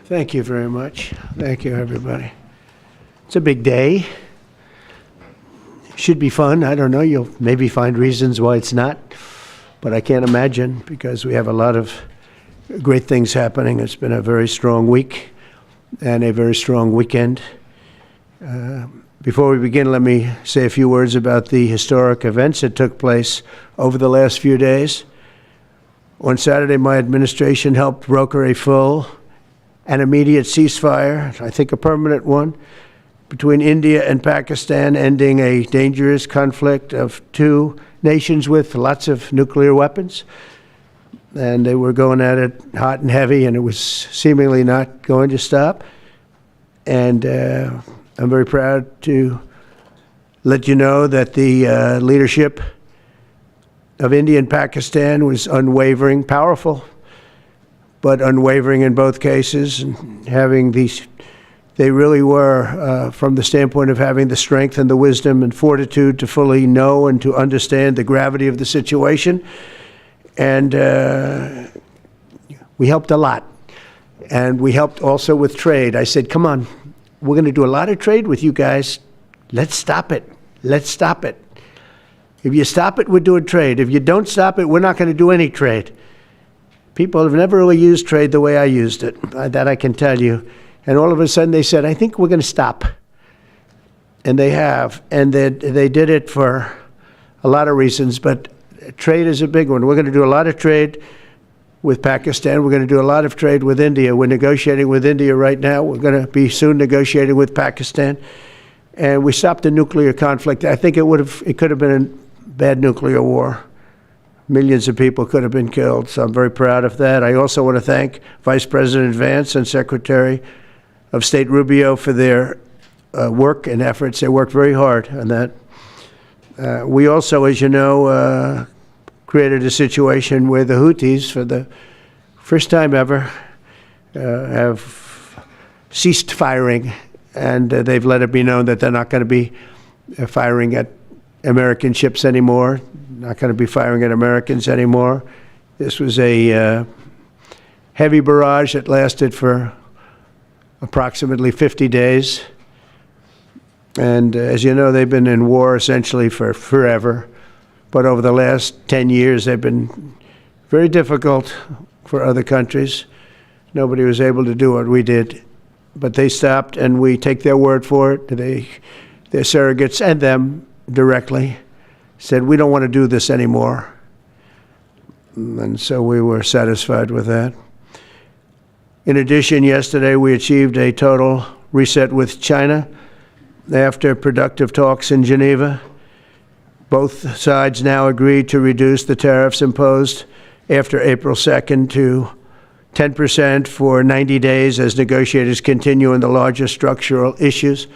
Thank you very much. Thank you, everybody. It's a big day. Should be fun. I don't know. You'll maybe find reasons why it's not, but I can't imagine because we have a lot of great things happening. It's been a very strong week and a very strong weekend. Before we begin, let me say a few words about the historic events that took place over the last few days. On Saturday, my administration helped broker a full and immediate ceasefire, I think a permanent one, between India and Pakistan, ending a dangerous conflict of two nations with lots of nuclear weapons. And they were going at it hot and heavy, and it was seemingly not going to stop. And I'm very proud to let you know that the leadership of India and Pakistan was unwavering, powerful, but unwavering in both cases, and having these, they really were, from the standpoint of having the strength and the wisdom and fortitude to fully know and to understand the gravity of the situation. And we helped a lot. And we helped also with trade. I said, come on, we're going to do a lot of trade with you guys. Let's stop it. Let's stop it. If you stop it, we're doing trade. If you don't stop it, we're not going to do any trade. People have never really used trade the way I used it. That I can tell you. And all of a sudden they said, I think we're going to stop. And they have. And they did it for a lot of reasons, but trade is a big one. We're going to do a lot of trade with Pakistan. We're going to do a lot of trade with India. We're negotiating with India right now. We're going to be soon negotiating with Pakistan. And we stopped the nuclear conflict. I think it could have been a bad nuclear war. Millions of people could have been killed, so I'm very proud of that. I also want to thank Vice President Vance and Secretary of State Rubio for their work and efforts. They worked very hard on that. We also, as you know, created a situation where the Houthis, for the first time ever, have ceased firing, and they've let it be known that they're not going to be firing at American ships anymore, not going to be firing at Americans anymore. This was a heavy barrage that lasted for approximately 50 days. And as you know, they've been in war essentially for forever. But over the last 10 years, they've been very difficult for other countries. Nobody was able to do what we did. But they stopped, and we take their word for it. Their surrogates and them directly said, we don't want to do this anymore. And so we were satisfied with that. In addition, yesterday we achieved a total reset with China after productive talks in Geneva. Both sides now agreed to reduce the tariffs imposed after April 2nd to 10% for 90 days as negotiators continue on the larger structural issues.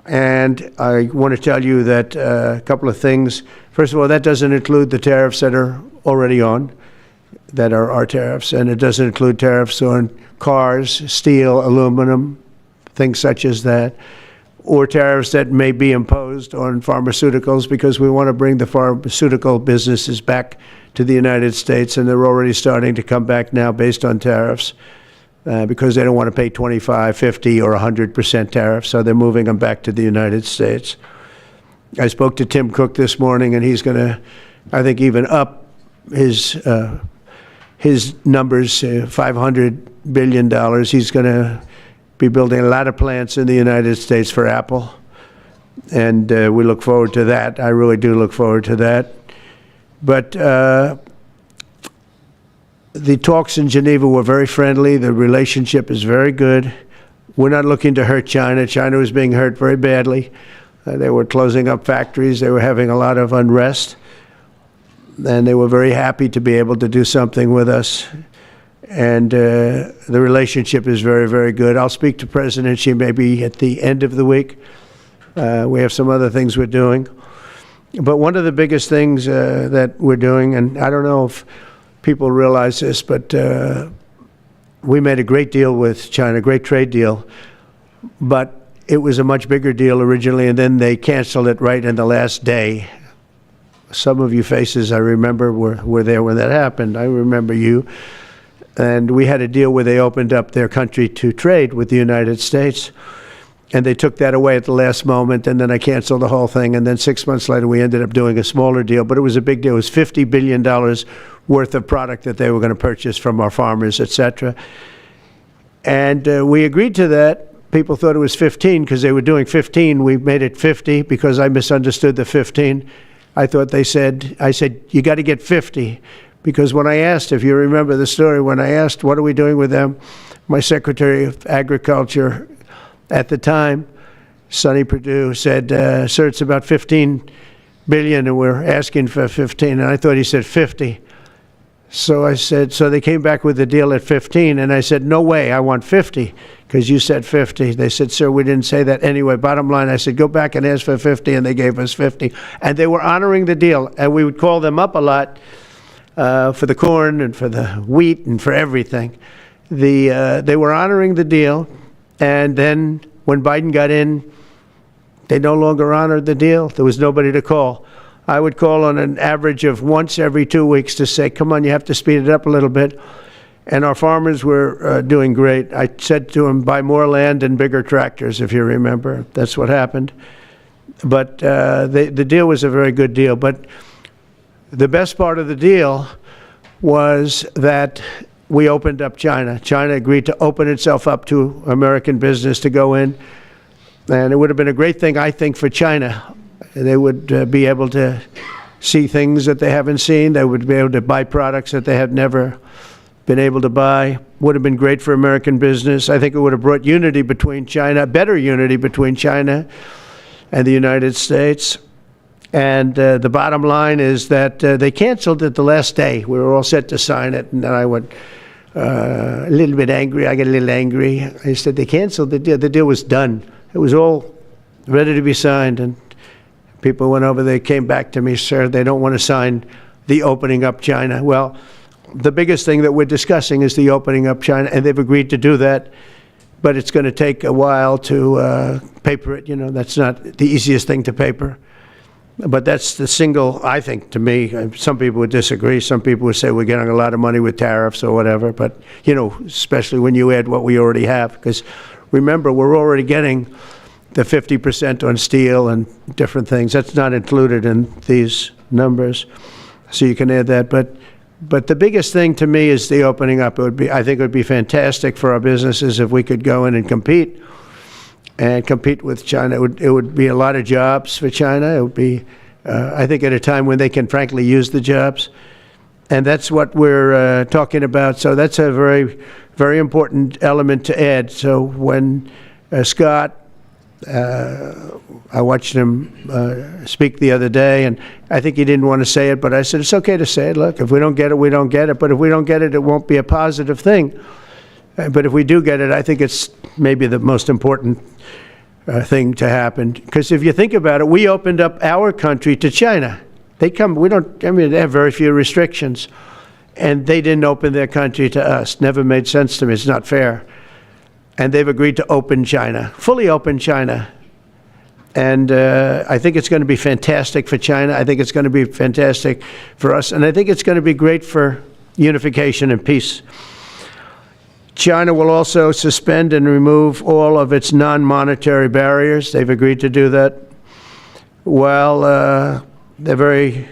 And I want to tell you that a couple of things. First of all, that doesn't include the tariffs that are already on, that are our tariffs, and it doesn't include tariffs on cars, steel, aluminum, things such as that, or tariffs that may be imposed on pharmaceuticals, because we want to bring the pharmaceutical businesses back to the United States, and they're already starting to come back now based on tariffs. Because they don't want to pay 25, 50, or 100% tariffs, so they're moving them back to the United States. I spoke to Tim Cook this morning, and he's going to, I think, even up his numbers, $500 billion. He's going to be building a lot of plants in the United States for Apple, and we look forward to that. I really do look forward to that. But the talks in Geneva were very friendly. The relationship is very good. We're not looking to hurt China. China was being hurt very badly. They were closing up factories. They were having a lot of unrest. And they were very happy to be able to do something with us. And the relationship is very, very good. I'll speak to President Xi maybe at the end of the week. We have some other things we're doing. But one of the biggest things that we're doing, and I don't know if people realize this, but we made a great deal with China, a great trade deal, but it was a much bigger deal originally, and then they canceled it right in the last day. Some of you faces I remember were there when that happened. I remember you. And we had a deal where they opened up their country to trade with the United States. And they took that away at the last moment, and then I canceled the whole thing. And then 6 months later, we ended up doing a smaller deal. But it was a big deal. It was $50 billion worth of product that they were going to purchase from our farmers, et cetera. And we agreed to that. People thought it was 15 because they were doing 15. We made it 50 because I misunderstood the 15. I said, you got to get 50. Because when I asked, if you remember the story, when I asked, what are we doing with them? My Secretary of Agriculture at the time, Sonny Perdue, said, sir, it's about 15 billion and we're asking for 15. And I thought he said 50. So I said, so they came back with the deal at 15. And I said, no way, I want 50 because you said 50. They said, sir, we didn't say that anyway. Bottom line, I said, go back and ask for 50. And they gave us 50. And they were honoring the deal. And we would call them up a lot for the corn and for the wheat and for everything. They were honoring the deal. And then when Biden got in, they no longer honored the deal. There was nobody to call. I would call on an average of once every 2 weeks to say, come on, you have to speed it up a little bit. And our farmers were doing great. I said to them, buy more land and bigger tractors, if you remember. That's what happened. But the deal was a very good deal. But the best part of the deal was that we opened up China. China agreed to open itself up to American business to go in. And it would have been a great thing, I think, for China. They would be able to see things that they haven't seen. They would be able to buy products that they had never been able to buy. Would have been great for American business. I think it would have brought unity between China, better unity between China and the United States. And the bottom line is that they canceled it the last day. We were all set to sign it, and then I went a little bit angry. I got a little angry. I said, they canceled the deal. The deal was done. It was all ready to be signed, and people went over, they came back to me, sir, they don't want to sign the opening up China. Well, the biggest thing that we're discussing is the opening up China, and they've agreed to do that, but it's going to take a while to paper it. You know, that's not the easiest thing to paper. But that's the single, I think, to me, some people would disagree. Some people would say we're getting a lot of money with tariffs or whatever, but, you know, especially when you add what we already have, because remember, we're already getting the 50% on steel and different things. That's not included in these numbers, so you can add that. But the biggest thing to me is the opening up. It would be, I think it would be fantastic for our businesses if we could go in and compete with China. It would be a lot of jobs for China. It would be, I think, at a time when they can frankly use the jobs. And that's what we're talking about. So that's a very, very important element to add. So when Scott, I watched him speak the other day, and I think he didn't want to say it, but I said, it's okay to say it. Look, if we don't get it, we don't get it. But if we don't get it, it won't be a positive thing. But if we do get it, I think it's maybe the most important thing to happen. Because if you think about it, we opened up our country to China. They have very few restrictions. And they didn't open their country to us. Never made sense to me. It's not fair. And they've agreed to open China, fully open China. And I think it's going to be fantastic for China. I think it's going to be fantastic for us. And I think it's going to be great for unification and peace. China will also suspend and remove all of its non-monetary barriers. They've agreed to do that. Well, they're very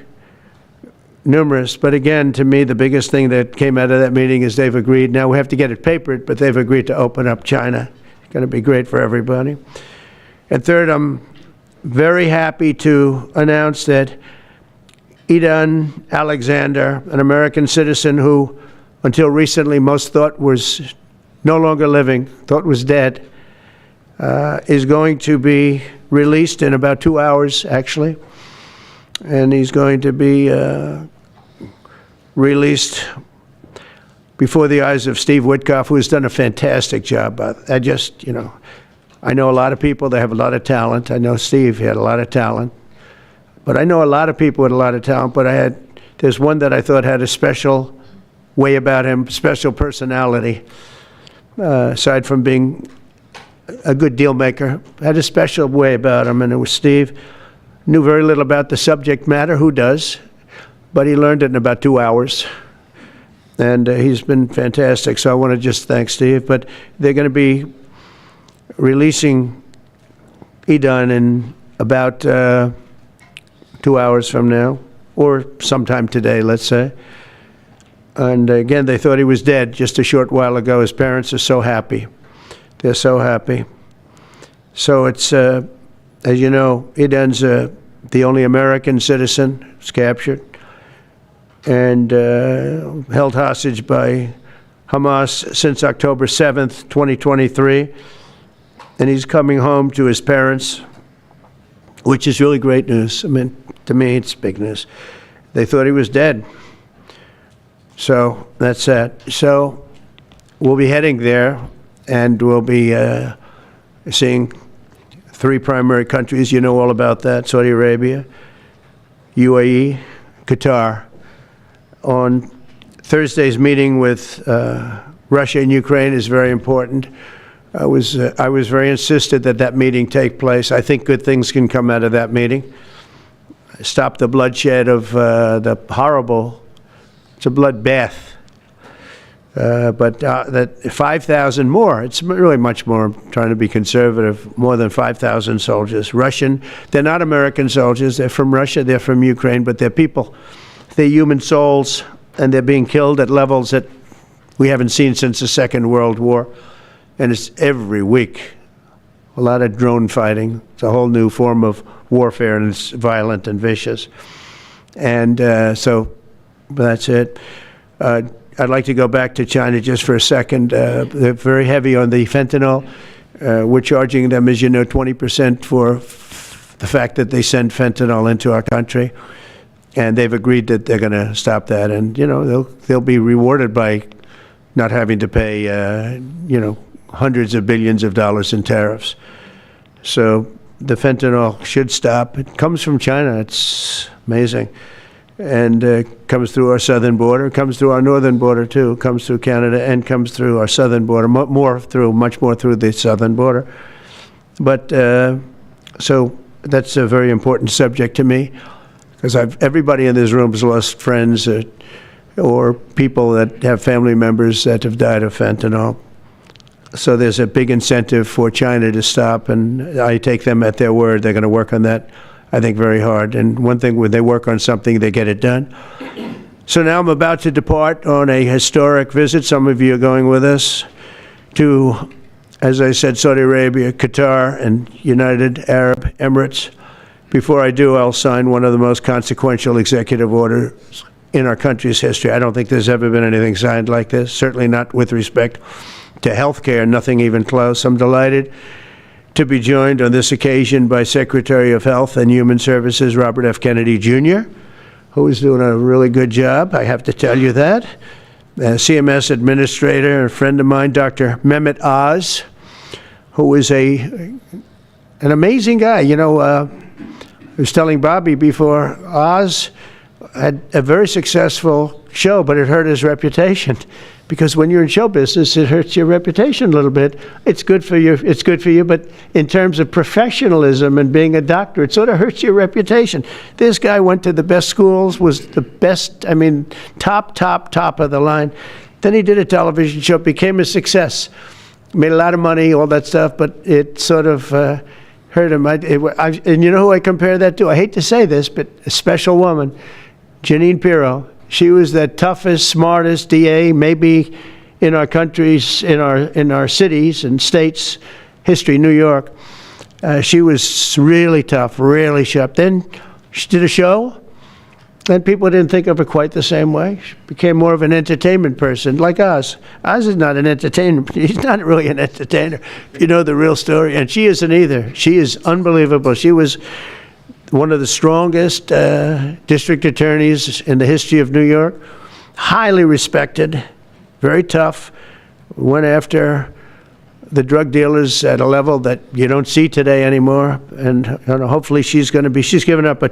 numerous. But again, to me, the biggest thing that came out of that meeting is they've agreed. Now, we have to get it papered, but they've agreed to open up China. It's going to be great for everybody. And third, I'm very happy to announce that Idan Alexander, an American citizen who until recently most thought was no longer living, thought was dead, is going to be released in about 2 hours, actually. And he's going to be released before the eyes of Steve Witkoff, who has done a fantastic job. I know a lot of people, they have a lot of talent. I know Steve had a lot of talent. But I know a lot of people with a lot of talent, but there's one that I thought had a special way about him, special personality, aside from being a good deal maker, had a special way about him, and it was Steve. Knew very little about the subject matter, who does, but he learned it in about 2 hours. And he's been fantastic. So I want to just thank Steve. But they're going to be releasing Aidan in about 2 hours from now, or sometime today, let's say. And again, they thought he was dead just a short while ago. His parents are so happy. They're so happy. So it's, as you know, Aidan's the only American citizen who's captured and held hostage by Hamas since October 7th, 2023. And he's coming home to his parents, which is really great news. I mean, to me, it's big news. They thought he was dead. So that's that. So we'll be heading there, and we'll be seeing 3 primary countries. You know all about that: Saudi Arabia, UAE, Qatar. On Thursday's meeting with Russia and Ukraine is very important. I was very insistent that that meeting take place. I think good things can come out of that meeting. Stop the bloodshed of the horrible. It's a bloodbath. But that 5,000 more, it's really much more, I'm trying to be conservative, more than 5,000 soldiers. Russian, they're not American soldiers, they're from Russia, they're from Ukraine, but they're people. They're human souls, and they're being killed at levels that we haven't seen since the Second World War. And it's every week. A lot of drone fighting. It's a whole new form of warfare, and it's violent and vicious. And so that's it. I'd like to go back to China just for a second. They're very heavy on the fentanyl. We're charging them, as you know, 20% for the fact that they send fentanyl into our country. And they've agreed that they're going to stop that. And, you know, they'll be rewarded by not having to pay, you know, hundreds of billions of dollars in tariffs. So the fentanyl should stop. It comes from China. It's amazing. And comes through our southern border, comes through our northern border too, comes through Canada, and comes through our southern border, much more through the southern border. But so that's a very important subject to me, because everybody in this room has lost friends or people that have family members that have died of fentanyl. So there's a big incentive for China to stop, and I take them at their word. They're going to work on that, I think, very hard. And one thing, when they work on something, they get it done. So now I'm about to depart on a historic visit. Some of you are going with us to, as I said, Saudi Arabia, Qatar, and United Arab Emirates. Before I do, I'll sign one of the most consequential executive orders in our country's history. I don't think there's ever been anything signed like this, certainly not with respect to health care, nothing even close. I'm delighted to be joined on this occasion by Secretary of Health and Human Services Robert F. Kennedy Jr., who is doing a really good job, I have to tell you that. CMS Administrator, a friend of mine, Dr. Mehmet Oz, who is an amazing guy. You know, I was telling Bobby before, Oz had a very successful show, but it hurt his reputation. Because when you're in show business, it hurts your reputation a little bit. It's good for you, but in terms of professionalism and being a doctor, it sort of hurts your reputation. This guy went to the best schools, was the best, I mean, top of the line. Then he did a television show, became a success, made a lot of money, all that stuff, but it sort of hurt him. And you know who I compare that to? I hate to say this, but a special woman, Jeanine Pirro. She was the toughest, smartest DA, maybe in our countries, in our cities and states history, New York. She was really tough, really sharp. Then she did a show, and people didn't think of her quite the same way. She became more of an entertainment person, like Oz. Oz is not an entertainer. He's not really an entertainer, if you know the real story. And she isn't either. She is unbelievable. She was one of the strongest district attorneys in the history of New York, highly respected, very tough, went after the drug dealers at a level that you don't see today anymore. And hopefully she's given up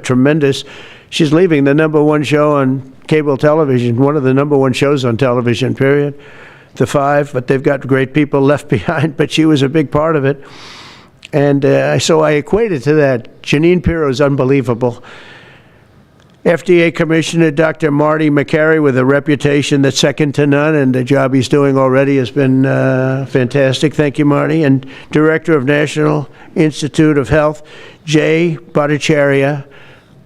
she's leaving the #1 show on cable television, one of the #1 shows on television, period, The Five, but they've got great people left behind, but she was a big part of it. And so I equated to that. Jeanine Pirro is unbelievable. FDA Commissioner Dr. Marty McCary, with a reputation that's second to none, and the job he's doing already has been fantastic. Thank you, Marty. And Director of National Institute of Health, Jay Bhattacharya,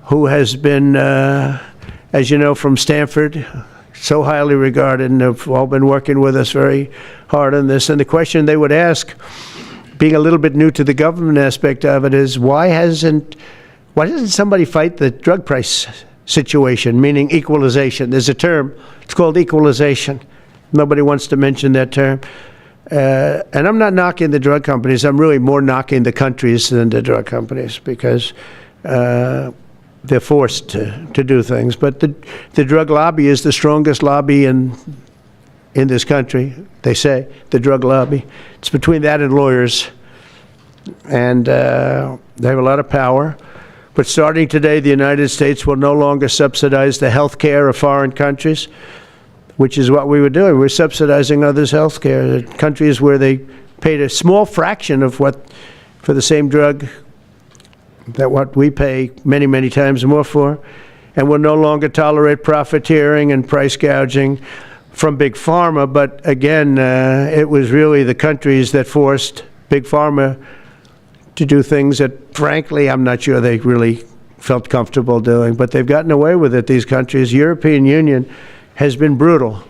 who has been, as you know, from Stanford, so highly regarded, and have all been working with us very hard on this. And the question they would ask, being a little bit new to the government aspect of it, is why doesn't somebody fight the drug price situation, meaning equalization? There's a term, it's called equalization. Nobody wants to mention that term. And I'm not knocking the drug companies, I'm really more knocking the countries than the drug companies, because they're forced to do things. But the drug lobby is the strongest lobby in this country, they say, the drug lobby. It's between that and lawyers. And they have a lot of power. But starting today, the United States will no longer subsidize the health care of foreign countries, which is what we were doing. We're subsidizing others' health care. Countries where they paid a small fraction of what, for the same drug, that what we pay many, many times more for. And we'll no longer tolerate profiteering and price gouging from Big Pharma. But again, it was really the countries that forced Big Pharma to do things that, frankly, I'm not sure they really felt comfortable doing, but they've gotten away with it, these countries. European Union has been brutal.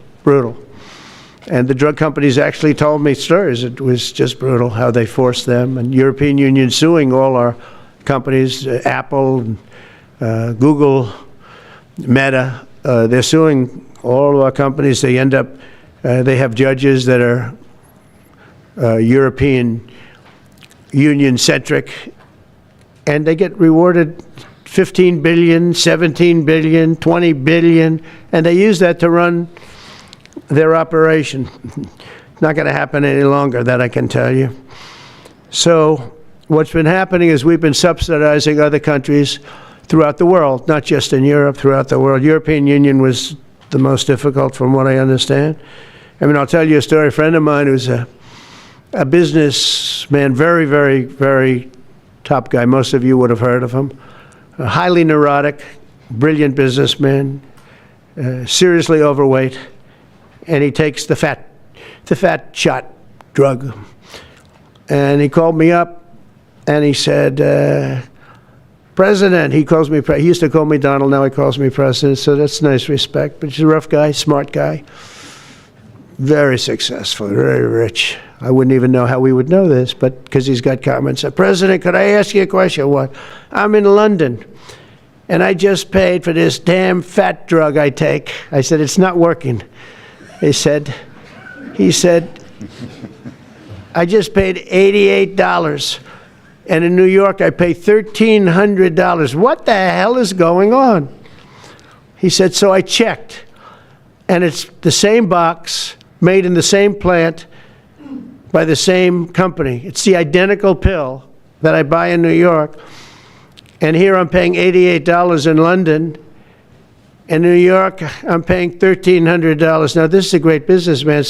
And the drug companies actually told me stories. It was just brutal how they forced them. And European Union suing all our companies, Apple, Google, Meta, they're suing all of our companies. They end up, they have judges that are European Union-centric, and they get rewarded $15 billion, $17 billion, $20 billion, and they use that to run their operation. It's not going to happen any longer, that I can tell you. So what's been happening is we've been subsidizing other countries throughout the world, not just in Europe, throughout the world. European Union was the most difficult, from what I understand. I mean, I'll tell you a story. A friend of mine who's a businessman, very top guy. Most of you would have heard of him. A highly neurotic, brilliant businessman, seriously overweight, and he takes the fat shot drug. And he called me up, and he said, President, he calls me, he used to call me Donald, now he calls me President, so that's nice respect. But he's a rough guy, smart guy, very successful, very rich. I wouldn't even know how we would know this, but because he's got comments. President, could I ask you a question? What? I'm in London, and I just paid for this damn fat drug I take. I said, it's not working. He said, I just paid $88, and in New York I pay $1,300. What the hell is going on? He said, so I checked, and it's the same box, made in the same plant, by the same company. It's the identical pill that I buy in New York. And here I'm paying $88 in London. In New York, I'm paying $1,300. Now, this is a great businessman,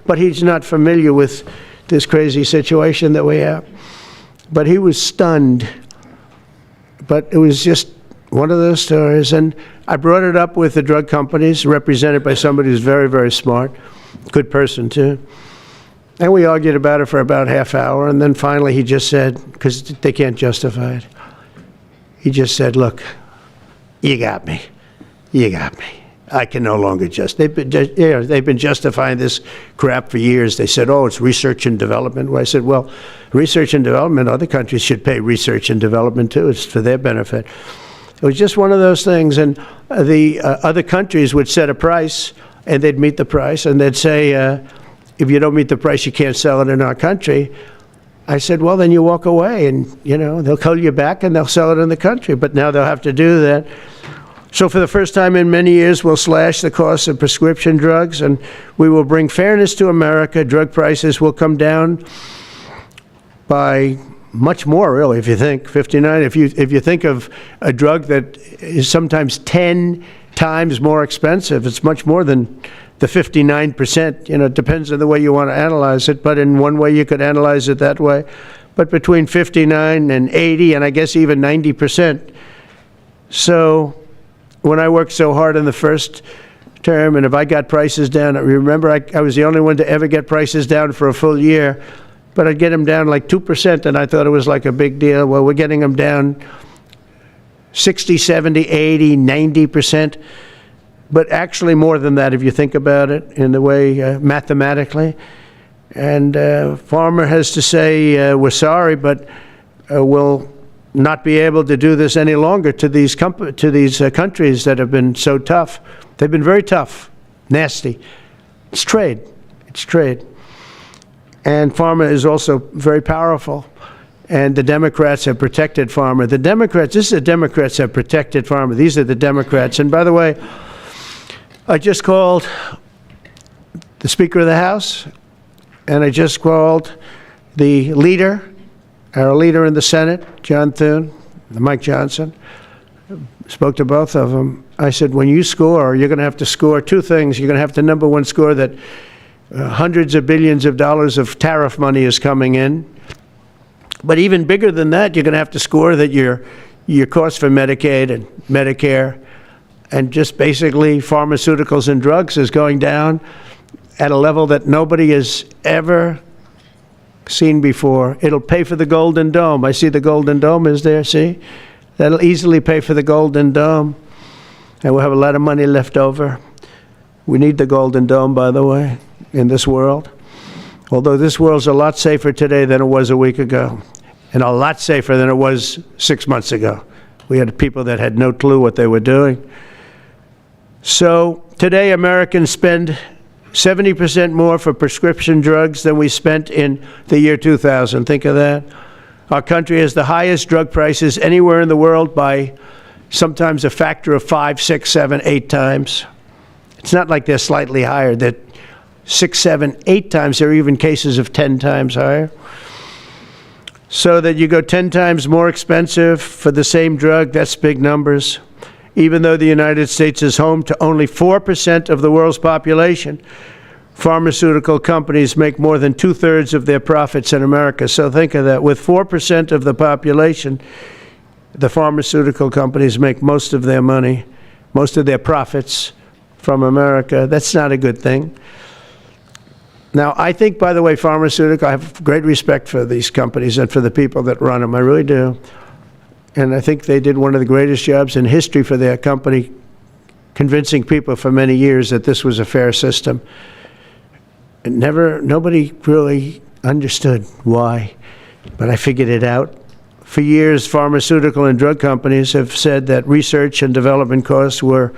but he's not familiar with this crazy situation that we have. But he was stunned. But it was just one of those stories. And I brought it up with the drug companies, represented by somebody who's very smart, good person too. And we argued about it for about half hour, and then finally he just said, because they can't justify it, he just said, look, you got me. I can no longer they've been justifying this crap for years. They said, oh, it's research and development. Well, I said, well, research and development, other countries should pay research and development too. It's for their benefit. It was just one of those things, and the other countries would set a price, and they'd meet the price, and they'd say, if you don't meet the price, you can't sell it in our country. I said, well, then you walk away, and they'll call you back and they'll sell it in the country. But now they'll have to do that. So for the first time in many years, we'll slash the cost of prescription drugs, and we will bring fairness to America. Drug prices will come down by much more, really, if you think 59. If you think of a drug that is sometimes 10 times more expensive, it's much more than the 59%, it depends on the way you want to analyze it, but in one way you could analyze it that way. But between 59 and 80, and I guess even 90%. So when I worked so hard in the first term, and if I got prices down, remember I was the only one to ever get prices down for a full year, but I'd get them down like 2%, and I thought it was like a big deal. Well, we're getting them down 60, 70, 80, 90%, but actually more than that if you think about it in the way mathematically. And farmer has to say, we're sorry, but we'll not be able to do this any longer to these countries that have been so tough. They've been very tough, nasty. It's trade. It's trade. And pharma is also very powerful. And the Democrats have protected pharma. The Democrats, this is the Democrats have protected pharma. These are the Democrats. And by the way, I just called the Speaker of the House, and I just called the leader, our leader in the Senate, John Thune, Mike Johnson. Spoke to both of them. I said, when you score, you're going to have to score two things. You're going to have to, number one, score that hundreds of billions of dollars of tariff money is coming in. But even bigger than that, you're going to have to score that your cost for Medicaid and Medicare and just basically pharmaceuticals and drugs is going down at a level that nobody has ever seen before. It'll pay for the Golden Dome. I see the Golden Dome is there, see? That'll easily pay for the Golden Dome. And we'll have a lot of money left over. We need the Golden Dome, by the way, in this world. Although this world's a lot safer today than it was a week ago, and a lot safer than it was 6 months ago. We had people that had no clue what they were doing. So today Americans spend 70% more for prescription drugs than we spent in the year 2000. Think of that. Our country has the highest drug prices anywhere in the world by sometimes a factor of 5, 6, 7, 8 times. It's not like they're slightly higher. They're 6, 7, 8 times. There are even cases of 10 times higher. So that you go 10 times more expensive for the same drug, that's big numbers. Even though the United States is home to only 4% of the world's population, pharmaceutical companies make more than 2/3 of their profits in America. So think of that. With 4% of the population, the pharmaceutical companies make most of their money, most of their profits from America. That's not a good thing. Now, I think, by the way, I have great respect for these companies and for the people that run them. I really do. And I think they did one of the greatest jobs in history for their company, convincing people for many years that this was a fair system. And nobody really understood why, but I figured it out. For years, pharmaceutical and drug companies have said that research and development costs were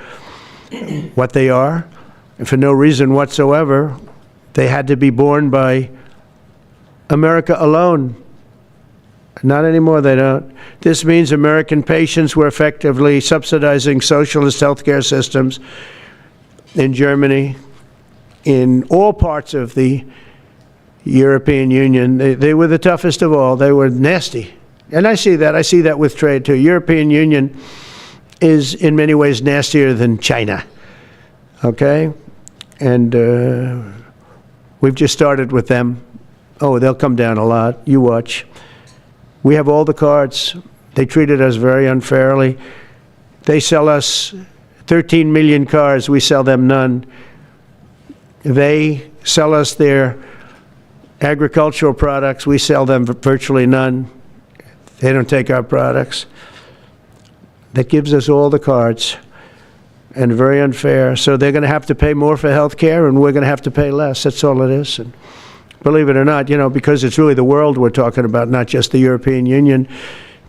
what they are, and for no reason whatsoever. They had to be borne by America alone. Not anymore, they don't. This means American patients were effectively subsidizing socialist healthcare systems in Germany, in all parts of the European Union. They were the toughest of all. They were nasty. And I see that with trade too. European Union is in many ways nastier than China, okay? And we've just started with them. Oh, they'll come down a lot. You watch. We have all the cards. They treated us very unfairly. They sell us 13 million cars. We sell them none. They sell us their agricultural products. We sell them virtually none. They don't take our products. That gives us all the cards, and very unfair. So they're going to have to pay more for health care, and we're going to have to pay less. That's all it is. And believe it or not, because it's really the world we're talking about, not just the European Union,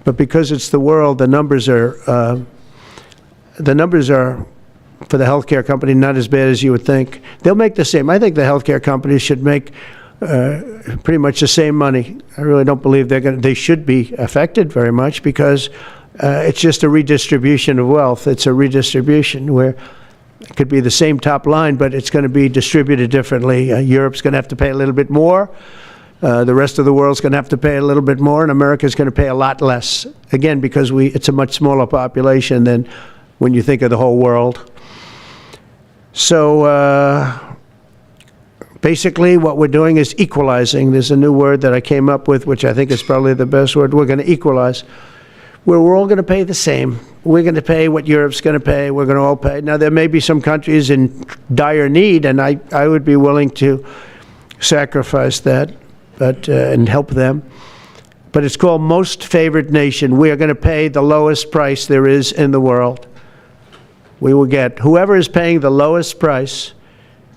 but because it's the world, the numbers are for the healthcare company not as bad as you would think. They'll make the same. I think the healthcare companies should make pretty much the same money. I really don't believe they should be affected very much, because it's just a redistribution of wealth. It's a redistribution where it could be the same top line, but it's going to be distributed differently. Europe's going to have to pay a little bit more. The rest of the world's going to have to pay a little bit more, and America's going to pay a lot less. Again, because it's a much smaller population than when you think of the whole world. So basically what we're doing is equalizing. There's a new word that I came up with, which I think is probably the best word. We're going to equalize, where we're all going to pay the same. we're going to pay what Europe's going to pay. We're going to all pay. Now, there may be some countries in dire need, and I would be willing to sacrifice that, but and help them. But it's called most favored nation. We are going to pay the lowest price there is in the world. We will get whoever is paying the lowest price.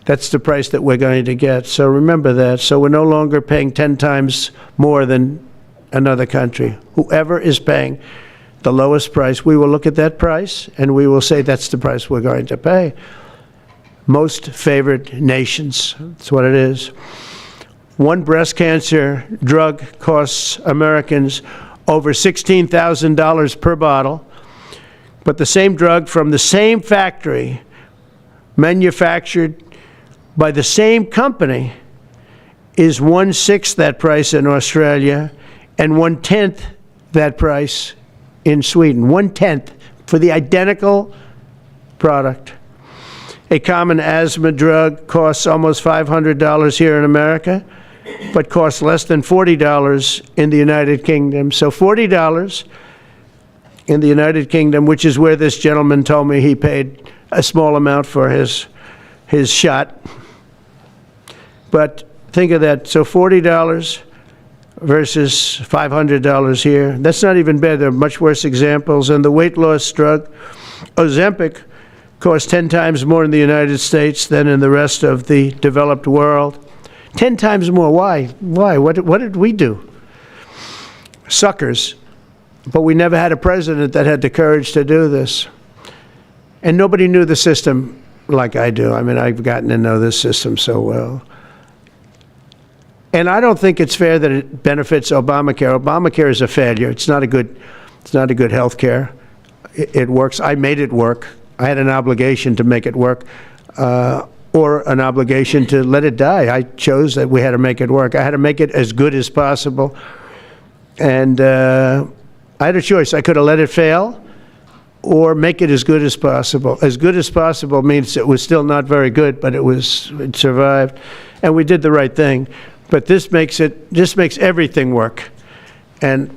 That's the price that we're going to get. So remember that. So we're no longer paying 10 times more than another country. Whoever is paying the lowest price, we will look at that price and we will say that's the price we're going to pay. Most favored nations. That's what it is. One breast cancer drug costs Americans over $16,000 per bottle, but the same drug from the same factory, manufactured by the same company, is 1/6 that price in Australia and 1/10 that price in Sweden. 1/10 for the identical product. A common asthma drug costs almost $500 here in America, but costs less than $40 in the United Kingdom. So $40 in the United Kingdom, which is where this gentleman told me he paid a small amount for his shot. But think of that. So $40 versus $500 here. That's not even bad. There are much worse examples. And the weight loss drug, Ozempic, costs 10 times more in the United States than in the rest of the developed world. 10 times more. Why? Why? What did we do? Suckers. But we never had a president that had the courage to do this. And nobody knew the system like I do. I mean, I've gotten to know this system so well. And I don't think it's fair that it benefits Obamacare. Obamacare is a failure. It's not a good health care. It works. I made it work. I had an obligation to make it work, or an obligation to let it die. I chose that we had to make it work. I had to make it as good as possible. And I had a choice. I could have let it fail or make it as good as possible. As good as possible means it was still not very good, but it survived. And we did the right thing. But this makes everything work. And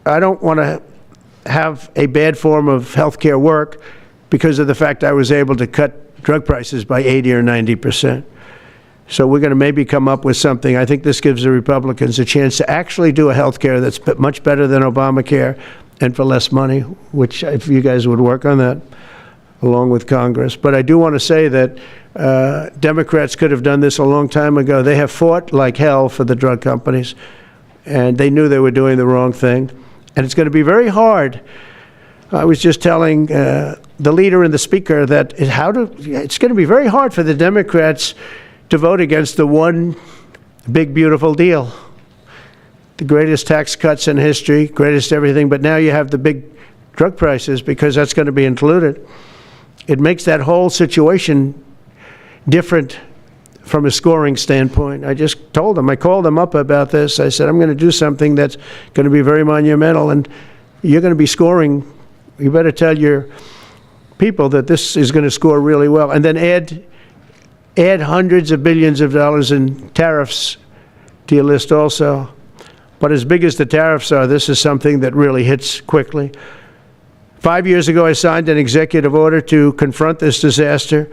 I don't want to have a bad form of health care work because of the fact I was able to cut drug prices by 80 or 90%. So we're going to maybe come up with something. I think this gives the Republicans a chance to actually do a health care that's much better than Obamacare and for less money, which if you guys would work on that along with Congress. But I do want to say that Democrats could have done this a long time ago. They have fought like hell for the drug companies, and they knew they were doing the wrong thing. And it's going to be very hard. I was just telling the leader and the speaker that it's going to be very hard for the Democrats to vote against the one big, beautiful deal. The greatest tax cuts in history, greatest everything, but now you have the big drug prices because that's going to be included. It makes that whole situation different from a scoring standpoint. I just told them, I called them up about this. I said, I'm going to do something that's going to be very monumental, and you're going to be scoring. You better tell your people that this is going to score really well. And then add hundreds of billions of dollars in tariffs to your list also. But as big as the tariffs are, this is something that really hits quickly. 5 years ago, I signed an executive order to confront this disaster,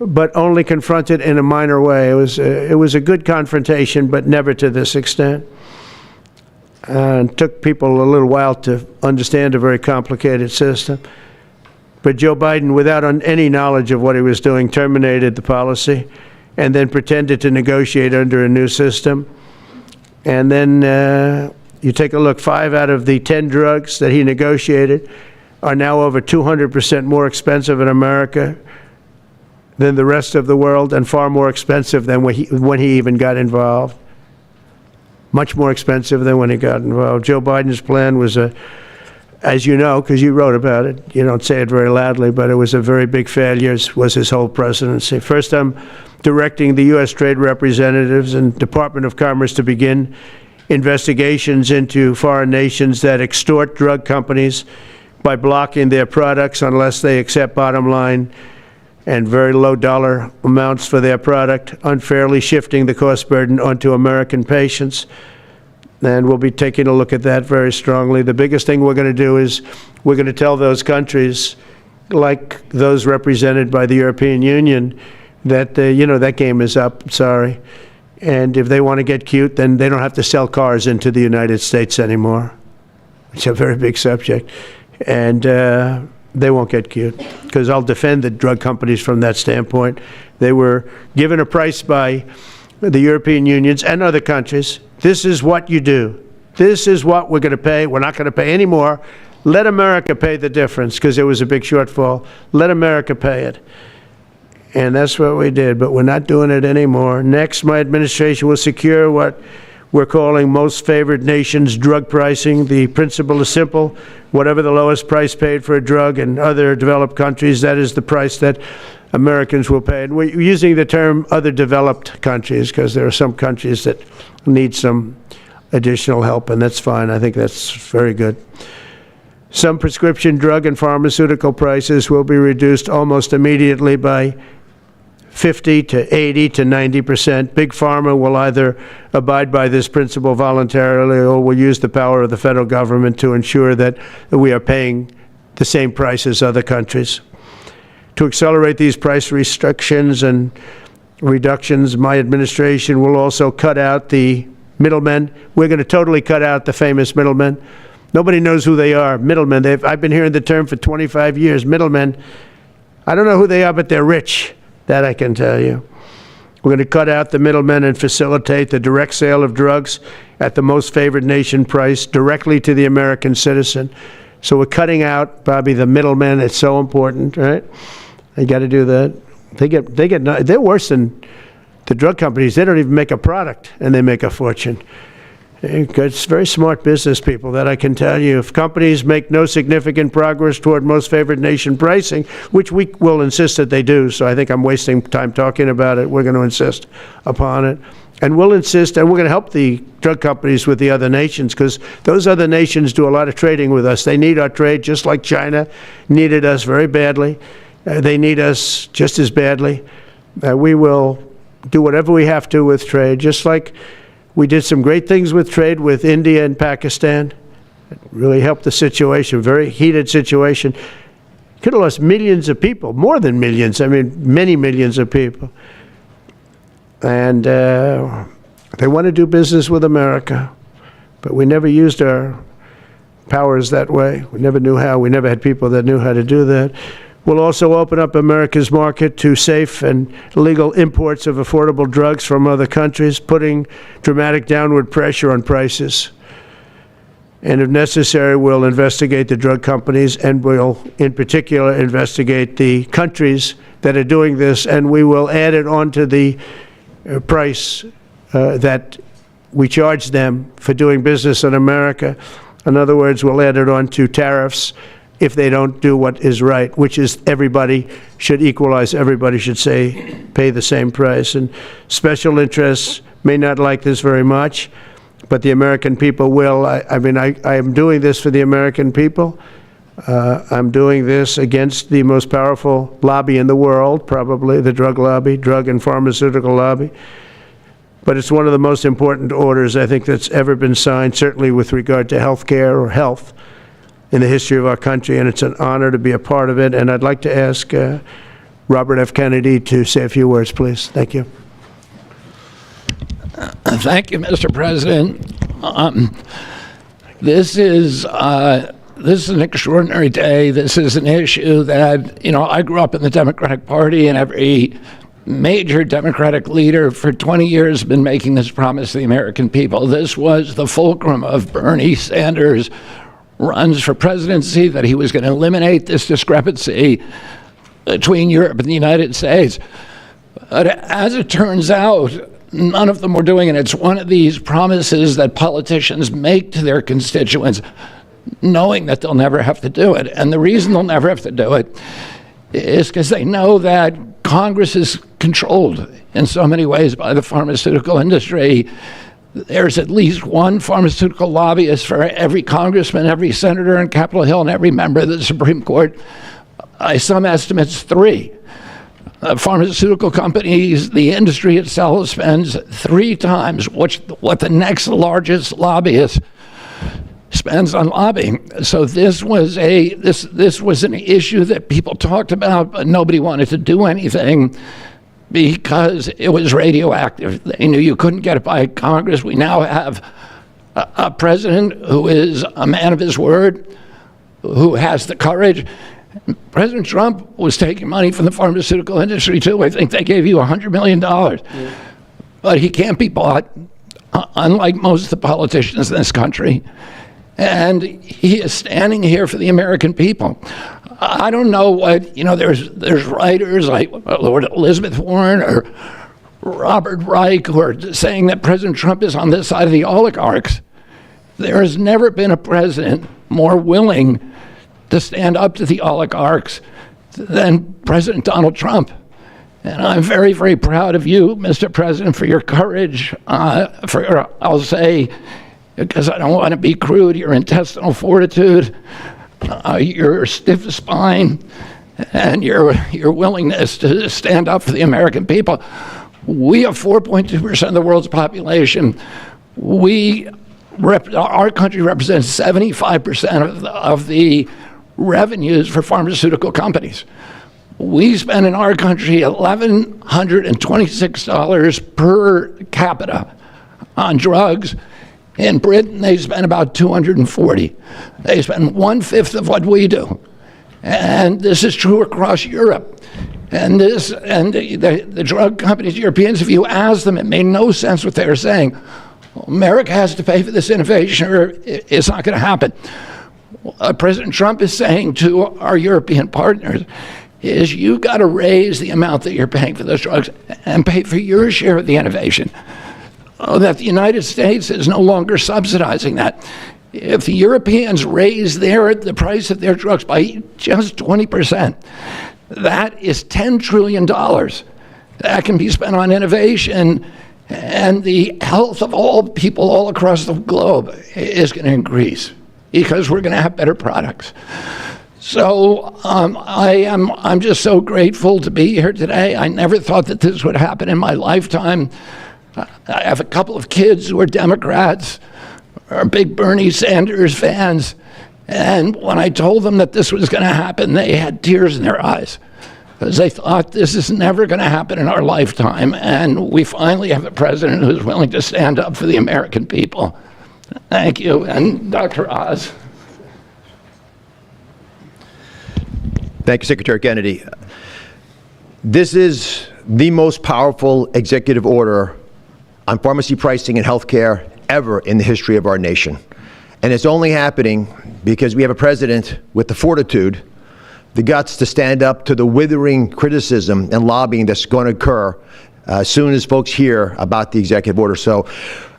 but only confront it in a minor way. It was a good confrontation, but never to this extent. And it took people a little while to understand a very complicated system. But Joe Biden, without any knowledge of what he was doing, terminated the policy and then pretended to negotiate under a new system. And then you take a look, 5 out of the 10 drugs that he negotiated are now over 200% more expensive in America than the rest of the world, and far more expensive than when he even got involved. Much more expensive than when he got involved. Joe Biden's plan was as you know, because you wrote about it, you don't say it very loudly, but it was a very big failure, was his whole presidency. First, I'm directing the U.S. trade representatives and Department of Commerce to begin investigations into foreign nations that extort drug companies by blocking their products unless they accept bottom line and very low dollar amounts for their product, unfairly shifting the cost burden onto American patients. And we'll be taking a look at that very strongly. The biggest thing we're going to do is we're going to tell those countries, like those represented by the European Union, that, that game is up, sorry. And if they want to get cute, then they don't have to sell cars into the United States anymore. It's a very big subject. And they won't get cute, because I'll defend the drug companies from that standpoint. They were given a price by the European unions and other countries. This is what you do. This is what we're going to pay. We're not going to pay any more. Let America pay the difference, because there was a big shortfall. Let America pay it. And that's what we did, but we're not doing it anymore. Next, my administration will secure what we're calling most favored nations drug pricing. The principle is simple. Whatever the lowest price paid for a drug in other developed countries, that is the price that Americans will pay. And we're using the term other developed countries because there are some countries that need some additional help, and that's fine. I think that's very good. Some prescription drug and pharmaceutical prices will be reduced almost immediately by 50 to 80 to 90%. Big Pharma will either abide by this principle voluntarily or will use the power of the federal government to ensure that we are paying the same price as other countries. To accelerate these price restrictions and reductions, my administration will also cut out the middlemen. We're going to totally cut out the famous middlemen. Nobody knows who they are, middlemen. I've been hearing the term for 25 years, middlemen. I don't know who they are, but they're rich. That I can tell you. We're going to cut out the middlemen and facilitate the direct sale of drugs at the most favored nation price directly to the American citizen. So we're cutting out, Bobby, the middlemen. It's so important, right? You got to do that. They're worse than the drug companies. They don't even make a product, and they make a fortune. It's very smart business people, that I can tell you. If companies make no significant progress toward most favored nation pricing, which we will insist that they do, so I think I'm wasting time talking about it. We're going to insist upon it. And we'll insist, and we're going to help the drug companies with the other nations, because those other nations do a lot of trading with us. They need our trade, just like China needed us very badly. They need us just as badly. We will do whatever we have to with trade, just like we did some great things with trade with India and Pakistan. It really helped the situation, very heated situation. Could have lost millions of people, more than millions, I mean, many millions of people. And they want to do business with America, but we never used our powers that way. We never knew how. We never had people that knew how to do that. We'll also open up America's market to safe and legal imports of affordable drugs from other countries, putting dramatic downward pressure on prices. And if necessary, we'll investigate the drug companies, and we'll, in particular, investigate the countries that are doing this, and we will add it onto the price that we charge them for doing business in America. In other words, we'll add it onto tariffs if they don't do what is right, which is everybody should equalize, everybody should pay the same price. And special interests may not like this very much, but the American people will. I am doing this for the American people. I'm doing this against the most powerful lobby in the world, probably the drug lobby, drug and pharmaceutical lobby. But it's one of the most important orders, I think, that's ever been signed, certainly with regard to health care or health in the history of our country, and it's an honor to be a part of it. And I'd like to ask Robert F. Kennedy to say a few words, please. Thank you. Thank you, Mr. President. This is an extraordinary day. This is an issue that, I grew up in the Democratic Party, and every major Democratic leader for 20 years has been making this promise to the American people. This was the fulcrum of Bernie Sanders' runs for presidency, that he was going to eliminate this discrepancy between Europe and the United States. But as it turns out, none of them were doing it. It's one of these promises that politicians make to their constituents, knowing that they'll never have to do it. And the reason they'll never have to do it is because they know that Congress is controlled in so many ways by the pharmaceutical industry. There's at least one pharmaceutical lobbyist for every congressman, every senator in Capitol Hill, and every member of the Supreme Court. By some estimates, 3. Pharmaceutical companies, the industry itself spends 3 times what the next largest lobbyist spends on lobbying. So this was an issue that people talked about, but nobody wanted to do anything because it was radioactive. They knew you couldn't get it by Congress. We now have a president who is a man of his word, who has the courage. President Trump was taking money from the pharmaceutical industry too. I think they gave you $100 million. Yeah. But he can't be bought, unlike most of the politicians in this country. And he is standing here for the American people. I don't know what, there's writers like Lord Elizabeth Warren or Robert Reich who are saying that President Trump is on this side of the oligarchs. There has never been a president more willing to stand up to the oligarchs than President Donald Trump. And I'm very, very proud of you, Mr. President, for your courage, I'll say, because I don't want to be crude, your intestinal fortitude, your stiff spine, and your willingness to stand up for the American people. We have 4.2% of the world's population. Our country represents 75% of the revenues for pharmaceutical companies. We spend in our country $1,126 per capita on drugs. In Britain, they spend about $240. They spend 1/5 of what we do. And this is true across Europe. And the drug companies, Europeans, if you ask them, it made no sense what they were saying. America has to pay for this innovation or it's not going to happen. What President Trump is saying to our European partners is you got to raise the amount that you're paying for those drugs and pay for your share of the innovation. That the United States is no longer subsidizing that. If the Europeans raise the price of their drugs by just 20%, that is $10 trillion that can be spent on innovation, and the health of all people all across the globe is going to increase because we're going to have better products. So I'm just so grateful to be here today. I never thought that this would happen in my lifetime. I have a couple of kids who are Democrats, are big Bernie Sanders fans, and when I told them that this was going to happen, they had tears in their eyes because they thought this is never going to happen in our lifetime, and we finally have a president who's willing to stand up for the American people. Thank you, and Dr. Oz. Thank you, Secretary Kennedy. This is the most powerful executive order on pharmacy pricing and healthcare ever in the history of our nation. And it's only happening because we have a president with the fortitude, the guts to stand up to the withering criticism and lobbying that's going to occur as soon as folks hear about the executive order. So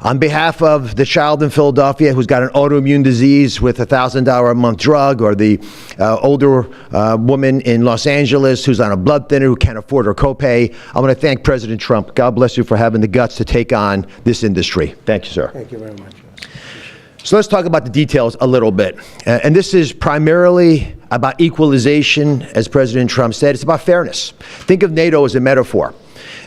on behalf of the child in Philadelphia who's got an autoimmune disease with a $1,000 a month drug, or the older woman in Los Angeles who's on a blood thinner who can't afford her copay, I want to thank President Trump. God bless you for having the guts to take on this industry. Thank you, sir. Thank you very much. So let's talk about the details a little bit. And this is primarily about equalization, as President Trump said. It's about fairness. Think of NATO as a metaphor.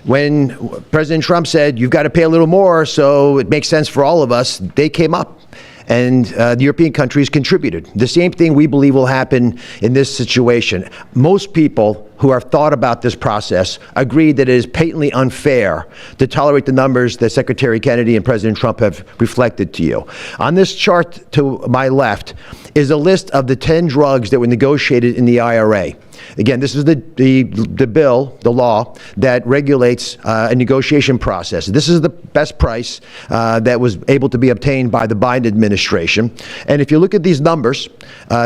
When President Trump said, you've got to pay a little more so it makes sense for all of us, they came up. And the European countries contributed. The same thing we believe will happen in this situation. Most people who have thought about this process agree that it is patently unfair to tolerate the numbers that Secretary Kennedy and President Trump have reflected to you. On this chart to my left is a list of the 10 drugs that were negotiated in the IRA. Again, this is the bill, the law, that regulates a negotiation process. This is the best price that was able to be obtained by the Biden administration. And if you look at these numbers,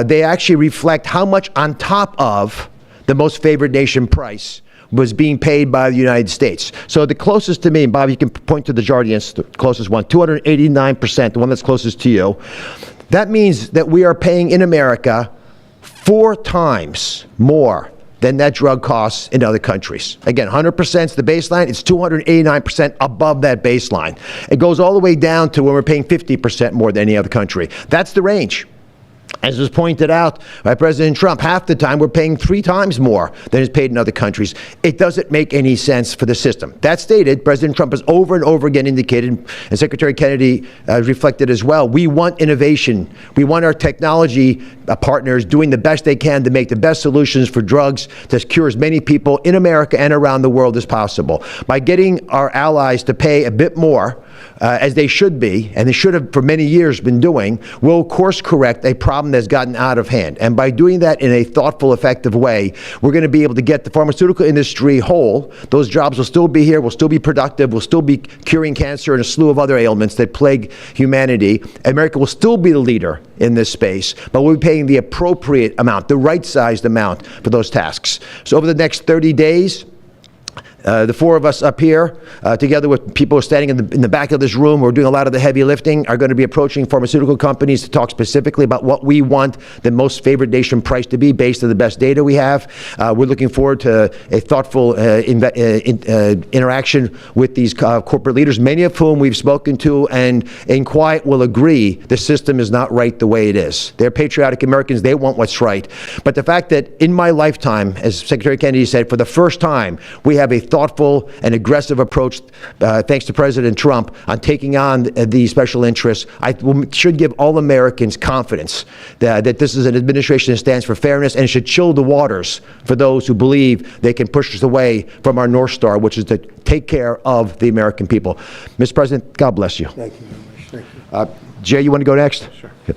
they actually reflect how much on top of the most favored nation price was being paid by the United States. So the closest to me, and Bob, you can point to the Jardians, the closest one, 289%, the one that's closest to you. That means that we are paying in America 4 times more than that drug costs in other countries. Again, 100% is the baseline. It's 289% above that baseline. It goes all the way down to when we're paying 50% more than any other country. That's the range. As was pointed out by President Trump, half the time we're paying 3 times more than is paid in other countries. It doesn't make any sense for the system. That stated, President Trump has over and over again indicated, and Secretary Kennedy reflected as well, we want innovation. We want our technology partners doing the best they can to make the best solutions for drugs to cure as many people in America and around the world as possible. By getting our allies to pay a bit more, as they should be, and they should have for many years been doing, will course correct a problem that's gotten out of hand. And by doing that in a thoughtful, effective way, we're going to be able to get the pharmaceutical industry whole. Those jobs will still be here, will still be productive, will still be curing cancer and a slew of other ailments that plague humanity. America will still be the leader in this space, but we'll be paying the appropriate amount, the right-sized amount for those tasks. So over the next 30 days, the 4 of us up here, together with people standing in the back of this room who are doing a lot of the heavy lifting, are going to be approaching pharmaceutical companies to talk specifically about what we want the most favored nation price to be based on the best data we have. We're looking forward to a thoughtful interaction with these corporate leaders, many of whom we've spoken to and in quiet will agree the system is not right the way it is. They're patriotic Americans. They want what's right. But the fact that in my lifetime, as Secretary Kennedy said, for the first time, we have a thoughtful and aggressive approach, thanks to President Trump, on taking on the special interests, should give all Americans confidence that this is an administration that stands for fairness, and it should chill the waters for those who believe they can push us away from our North Star, which is to take care of the American people. Mr. President, God bless you. Thank you very much. Thank you. Jay, you want to go next? Sure. Yep.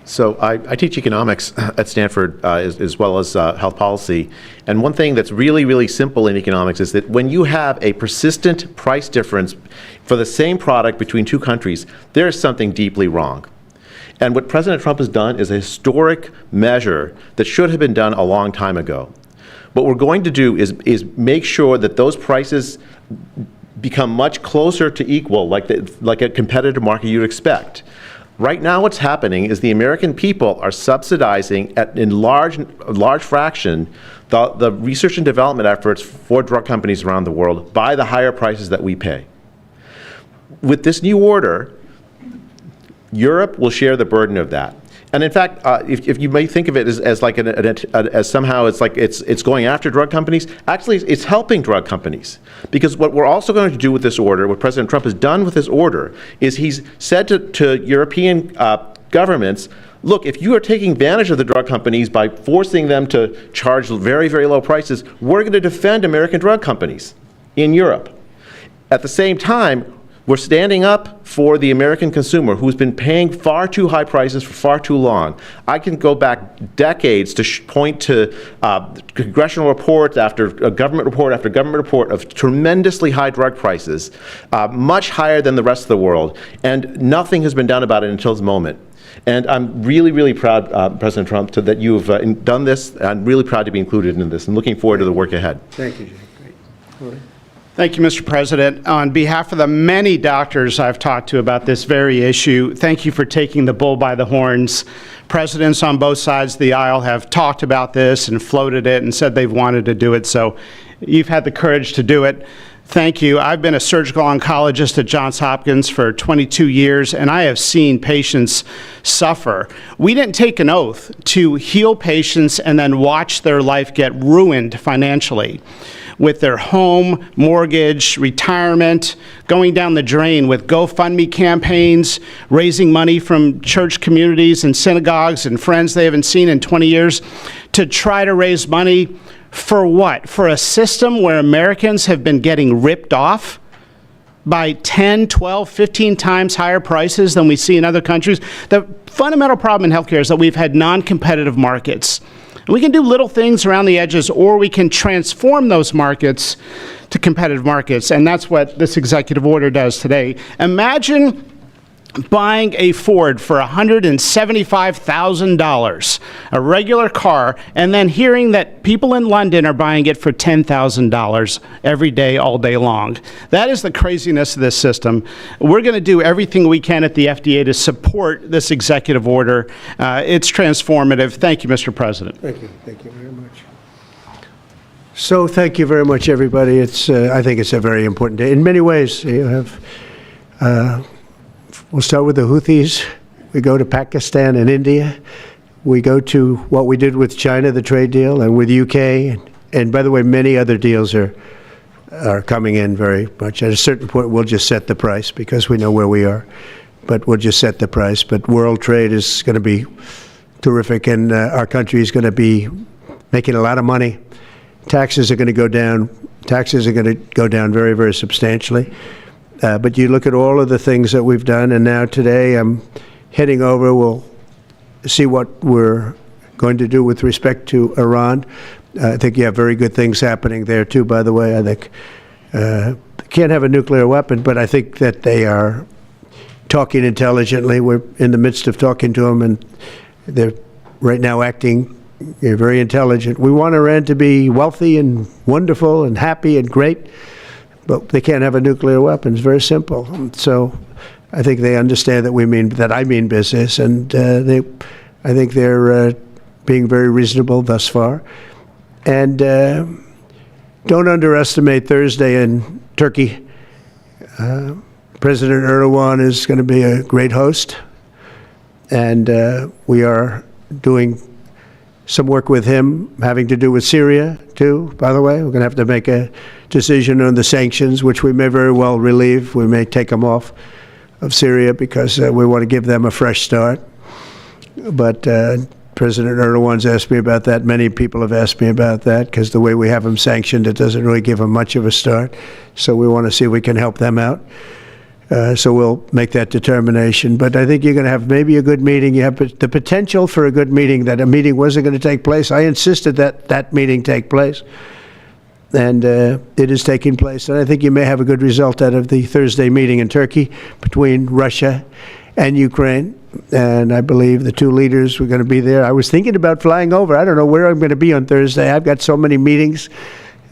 So I teach economics at Stanford as well as health policy. And one thing that's really, really simple in economics is that when you have a persistent price difference for the same product between 2 countries, there is something deeply wrong. And what President Trump has done is a historic measure that should have been done a long time ago. What we're going to do is make sure that those prices become much closer to equal, like a competitive market you'd expect. Right now what's happening is the American people are subsidizing in large fraction the research and development efforts for drug companies around the world by the higher prices that we pay. With this new order, Europe will share the burden of that. And in fact, if you may think of it as like as somehow it's like it's going after drug companies, actually it's helping drug companies. Because what we're also going to do with this order, what President Trump has done with this order, is he's said to European governments, look, if you are taking advantage of the drug companies by forcing them to charge very, very low prices, we're going to defend American drug companies in Europe. At the same time, we're standing up for the American consumer who's been paying far too high prices for far too long. I can go back decades to point to congressional reports after government report after government report of tremendously high drug prices, much higher than the rest of the world, and nothing has been done about it until this moment. And I'm really, really proud, President Trump, that you've done this. I'm really proud to be included in this and looking forward to the work ahead. Thank you, Jay. Great. All right. Thank you, Mr. President. On behalf of the many doctors I've talked to about this very issue, thank you for taking the bull by the horns. Presidents on both sides of the aisle have talked about this and floated it and said they've wanted to do it, so you've had the courage to do it. Thank you. I've been a surgical oncologist at Johns Hopkins for 22 years, and I have seen patients suffer. We didn't take an oath to heal patients and then watch their life get ruined financially, with their home, mortgage, retirement, going down the drain with GoFundMe campaigns, raising money from church communities and synagogues and friends they haven't seen in 20 years to try to raise money for what? For a system where Americans have been getting ripped off by 10, 12, 15 times higher prices than we see in other countries. The fundamental problem in healthcare is that we've had non-competitive markets. We can do little things around the edges, or we can transform those markets to competitive markets, and that's what this executive order does today. Imagine buying a Ford for $175,000, a regular car, and then hearing that people in London are buying it for $10,000 every day, all day long. That is the craziness of this system. We're going to do everything we can at the FDA to support this executive order. It's transformative. Thank you, Mr. President. Thank you. Thank you very much. So thank you very much, everybody. It's I think it's a very important day. In many ways, you have... we'll start with the Houthis. We go to Pakistan and India. We go to what we did with China, the trade deal, and with UK. And by the way, many other deals are coming in very much. At a certain point, we'll just set the price because we know where we are. But we'll just set the price. But world trade is going to be terrific, and our country is going to be making a lot of money. Taxes are going to go down. Taxes are going to go down very, very substantially. But you look at all of the things that we've done, and now today I'm heading over. We'll see what we're going to do with respect to Iran. I think you have very good things happening there, too, by the way. I think can't have a nuclear weapon, but I think that they are talking intelligently. We're in the midst of talking to them, and they're right now acting very intelligent. We want Iran to be wealthy and wonderful and happy and great, but they can't have a nuclear weapon. It's very simple. So I think they understand that I mean business, and I think they're being very reasonable thus far. And don't underestimate Thursday in Turkey. President Erdogan is going to be a great host, and we are doing some work with him having to do with Syria, too, by the way. We're going to have to make a decision on the sanctions, which we may very well relieve. We may take them off of Syria because we want to give them a fresh start. But President Erdogan's asked me about that. Many people have asked me about that because the way we have them sanctioned, it doesn't really give them much of a start. So we want to see if we can help them out. So we'll make that determination. But I think you're going to have maybe a good meeting. You have the potential for a good meeting, that a meeting wasn't going to take place. I insisted that that meeting take place. And it is taking place. And I think you may have a good result out of the Thursday meeting in Turkey between Russia and Ukraine. And I believe the two leaders were going to be there. I was thinking about flying over. I don't know where I'm going to be on Thursday. I've got so many meetings.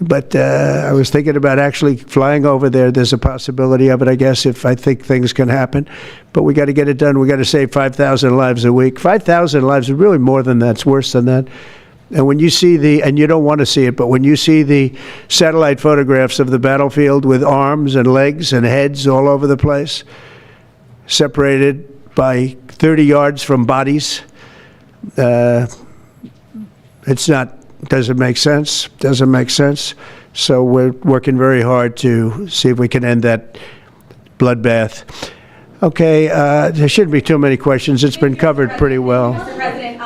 But I was thinking about actually flying over there. There's a possibility of it, I guess, if I think things can happen. But we got to get it done. We got to save 5,000 lives a week. 5,000 lives is really more than that. It's worse than that. And when you see and you don't want to see it, but when you see the satellite photographs of the battlefield with arms and legs and heads all over the place, separated by 30 yards from bodies, doesn't make sense. So we're working very hard to see if we can end that bloodbath. Okay, there shouldn't be too many questions. It's been covered pretty well. Mr. President,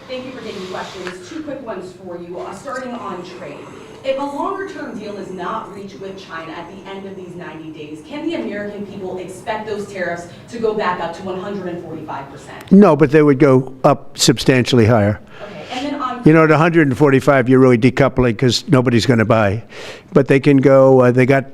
thank you for taking questions. Two quick ones for you, starting on trade. If a longer-term deal is not reached with China at the end of these 90 days, can the American people expect those tariffs to go back up to 145%? No, but they would go up substantially higher. Okay, and then on... You know, at 145, you're really decoupling because nobody's going to buy. But they can go, they got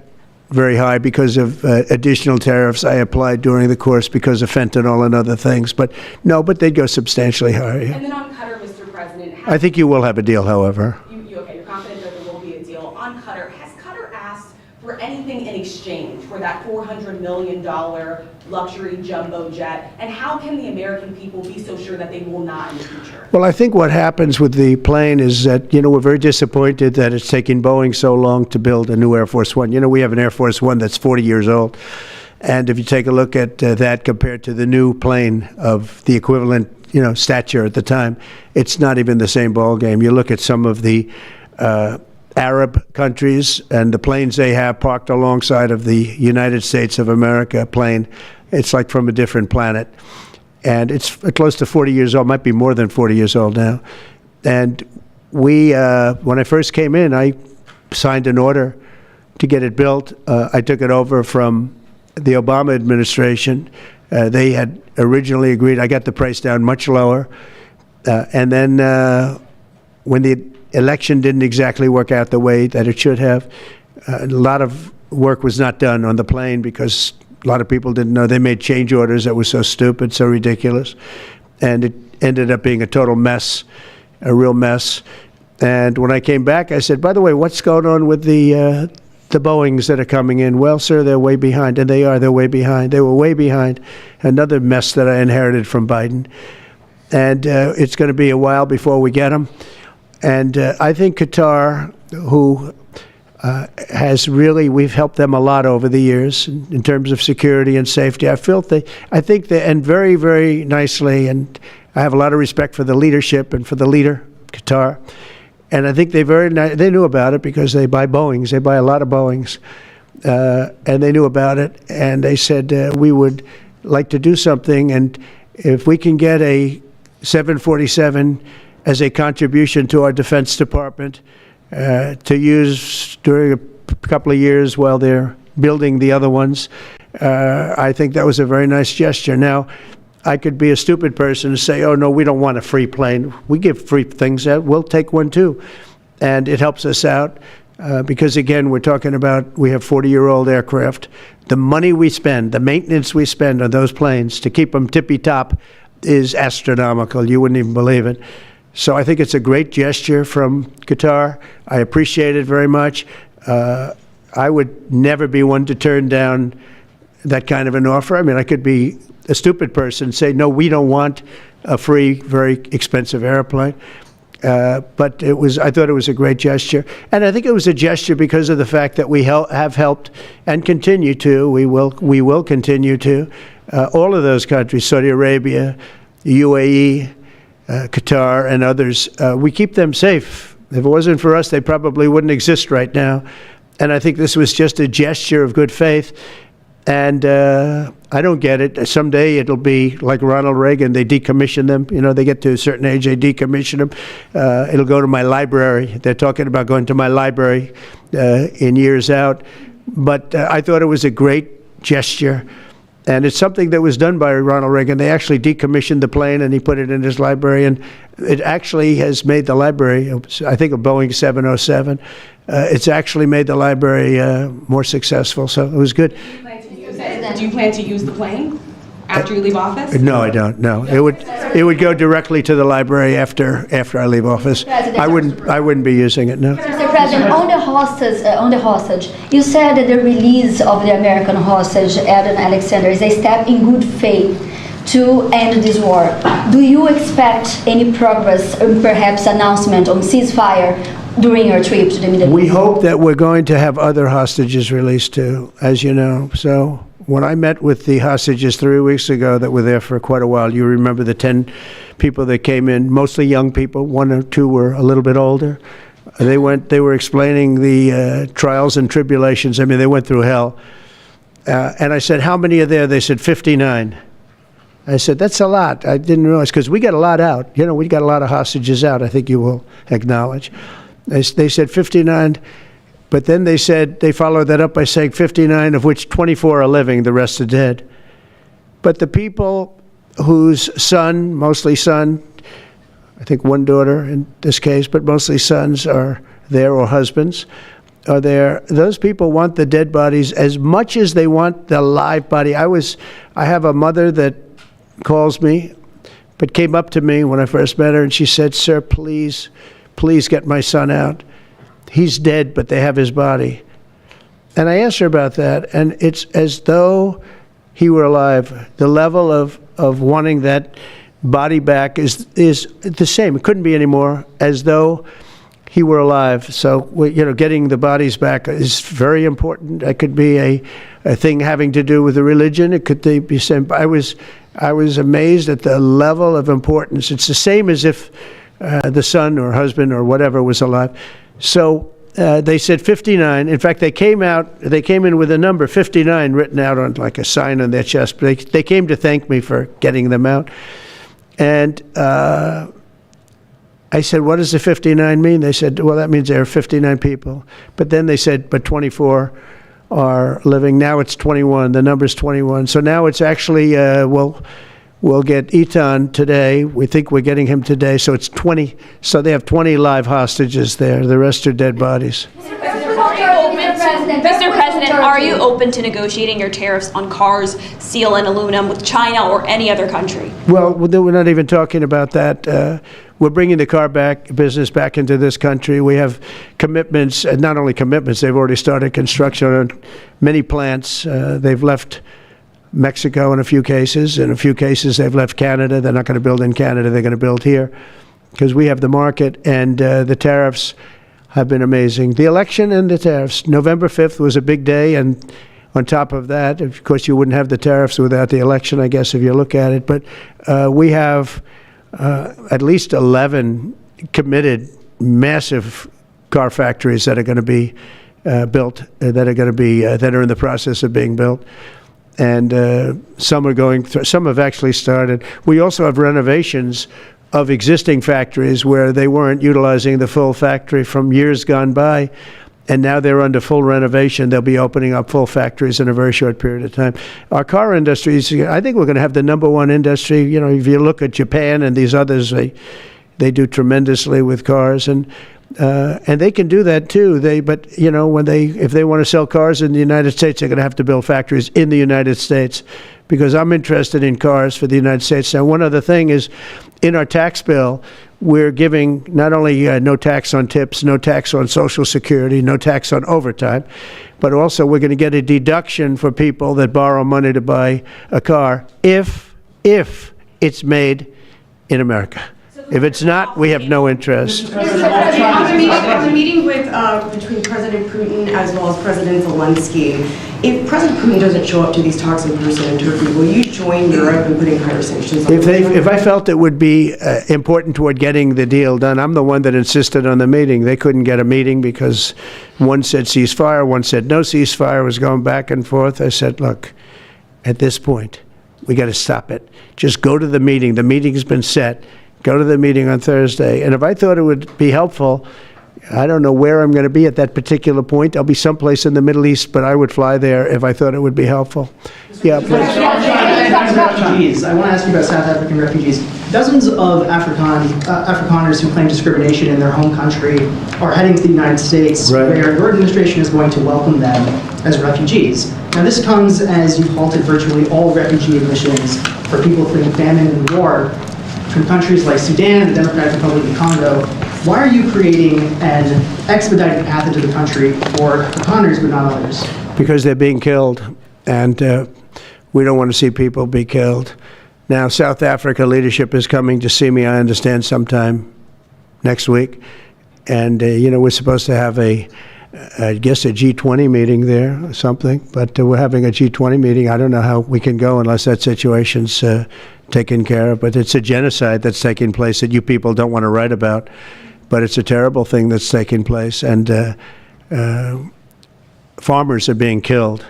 very high because of additional tariffs I applied during the course because of fentanyl and other things. But no, but they'd go substantially higher. Yeah. And then on Qatar, Mr. President... I think you will have a deal, however. Okay, you're confident that there will be a deal. On Qatar, has Qatar asked for anything in exchange for that $400 million luxury jumbo jet? And how can the American people be so sure that they will not in the future? Well, I think what happens with the plane is that, we're very disappointed that it's taking Boeing so long to build a new Air Force One. We have an Air Force One that's 40 years old. And if you take a look at that compared to the new plane of the equivalent, stature at the time, it's not even the same ballgame. You look at some of the Arab countries and the planes they have parked alongside of the United States of America plane. It's like from a different planet. And it's close to 40 years old, might be more than 40 years old now. And we, when I first came in, I signed an order to get it built. I took it over from the Obama administration. They had originally agreed. I got the price down much lower. And then when the election didn't exactly work out the way that it should have, a lot of work was not done on the plane because a lot of people didn't know. They made change orders that were so stupid, so ridiculous. And it ended up being a total mess, a real mess. And when I came back, I said, by the way, what's going on with the Boeings that are coming in? Well, sir, they're way behind. And they're way behind. They were way behind. Another mess that I inherited from Biden. And it's going to be a while before we get them. And I think Qatar, who we've helped them a lot over the years in terms of security and safety. I think they, and very, very nicely, and I have a lot of respect for the leadership and for the leader, Qatar. And I think they knew about it because they buy Boeings. They buy a lot of Boeings. And they knew about it. And they said, we would like to do something. And if we can get a 747 as a contribution to our Defense Department to use during a couple of years while they're building the other ones, I think that was a very nice gesture. Now, I could be a stupid person and say, oh, no, we don't want a free plane. We give free things out. We'll take one, too. And it helps us out because, again, we're talking about we have 40-year-old aircraft. The money we spend, the maintenance we spend on those planes to keep them tippy-top is astronomical. You wouldn't even believe it. So I think it's a great gesture from Qatar. I appreciate it very much. I would never be one to turn down that kind of an offer. I mean, I could be a stupid person and say, no, we don't want a free, very expensive airplane. But I thought it was a great gesture. And I think it was a gesture because of the fact that we have helped and continue to, we will continue to, all of those countries, Saudi Arabia, UAE, Qatar, and others. We keep them safe. If it wasn't for us, they probably wouldn't exist right now. And I think this was just a gesture of good faith. And I don't get it. Someday it'll be like Ronald Reagan. They decommission them. You know, they get to a certain age, they decommission them. It'll go to my library. They're talking about going to my library in years out. But I thought it was a great gesture. And it's something that was done by Ronald Reagan. They actually decommissioned the plane and he put it in his library. And it actually has made the library, I think, a Boeing 707. It's actually made the library more successful. So it was good. Do you plan to use the plane after you leave office? No, I don't. No, it would go directly to the library after I leave office. I wouldn't be using it. No. Mr. President, on the hostage, you said that the release of the American hostage, Eden Alexander, is a step in good faith to end this war. Do you expect any progress, or perhaps announcement on ceasefire during your trip to the Middle East? We hope that we're going to have other hostages released too, as you know. So when I met with the hostages 3 weeks ago that were there for quite a while, you remember the 10 people that came in, mostly young people, 1 or 2 were a little bit older. They were explaining the trials and tribulations. I mean, they went through hell. And I said, how many are there? They said 59. I said, that's a lot. I didn't realize, because we got a lot out. You know, we got a lot of hostages out, I think you will acknowledge. They said 59, but then they said, they followed that up by saying 59, of which 24 are living, the rest are dead. But the people whose son, mostly son, I think 1 daughter in this case, but mostly sons are there, or husbands are there, those people want the dead bodies as much as they want the live body. I have a mother that calls me, but came up to me when I first met her, and she said, sir, please get my son out. He's dead, but they have his body. And I asked her about that, and it's as though he were alive. The level of wanting that body back is the same. It couldn't be any more, as though he were alive. So, you know, getting the bodies back is very important. That could be a thing having to do with the religion. It could be same. I was amazed at the level of importance. It's the same as if the son or husband or whatever was alive. So they said 59. In fact, they came in with a number 59 written out on like a sign on their chest. But they came to thank me for getting them out. And I said, what does the 59 mean? They said, well, that means there are 59 people. But then they said, but 24 are living. Now it's 21. The number's 21. So now it's actually, we'll get Eitan today. We think we're getting him today. So it's 20. So they have 20 live hostages there. The rest are dead bodies. Mr. President, are you open to negotiating your tariffs on cars, steel, and aluminum with China or any other country? Well, we're not even talking about that. We're bringing the car business back into this country. We have commitments, not only commitments, they've already started construction on many plants. They've left Mexico in a few cases. In a few cases, they've left Canada. They're not going to build in Canada. They're going to build here because we have the market. And the tariffs, have been amazing. The election and the tariffs. November 5th was a big day, and on top of that, of course, you wouldn't have the tariffs without the election, I guess, if you look at it. But we have at least 11 committed massive car factories that are going to be built, that are in the process of being built. And some are going through, some have actually started. We also have renovations of existing factories where they weren't utilizing the full factory from years gone by, and now they're under full renovation. They'll be opening up full factories in a very short period of time. Our car industry is, I think we're going to have the #1 industry. You know, if you look at Japan and these others, they do tremendously with cars, and they can do that too. But you know, if they want to sell cars in the United States, they're going to have to build factories in the United States, because I'm interested in cars for the United States. Now, one other thing is, in our tax bill, we're giving not only no tax on tips, no tax on Social Security, no tax on overtime, but also we're going to get a deduction for people that borrow money to buy a car if it's made in America. If it's not, we have no interest. Mr. President, on the meeting between President Putin as well as President Zelensky, if President Putin doesn't show up to these talks in person in Turkey, will you join Europe in putting higher sanctions on If I felt it would be important toward getting the deal done, I'm the one that insisted on the meeting. They couldn't get a meeting because one said ceasefire, one said no ceasefire. It was going back and forth. I said, look, at this point, we got to stop it. Just go to the meeting. The meeting's been set. Go to the meeting on Thursday. And if I thought it would be helpful, I don't know where I'm going to be at that particular point. I'll be someplace in the Middle East, but I would fly there if I thought it would be helpful. Yeah, please. Refugees. I want to ask you about South African refugees. Dozens of Afrikaners who claim discrimination in their home country are heading to the United States, where your administration is going to welcome them as refugees. Now, this comes as you've halted virtually all refugee admissions for people fleeing famine and war from countries like Sudan and the Democratic Republic of Congo. Why are you creating an expedited path into the country for Afrikaners but not others? Because they're being killed, and we don't want to see people be killed. Now, South Africa leadership is coming to see me, I understand, sometime next week. And, you know, we're supposed to have I guess a G20 meeting there or something, but we're having a G20 meeting. I don't know how we can go unless that situation's taken care of, but it's a genocide that's taking place that you people don't want to write about, but it's a terrible thing that's taking place, and farmers are being killed.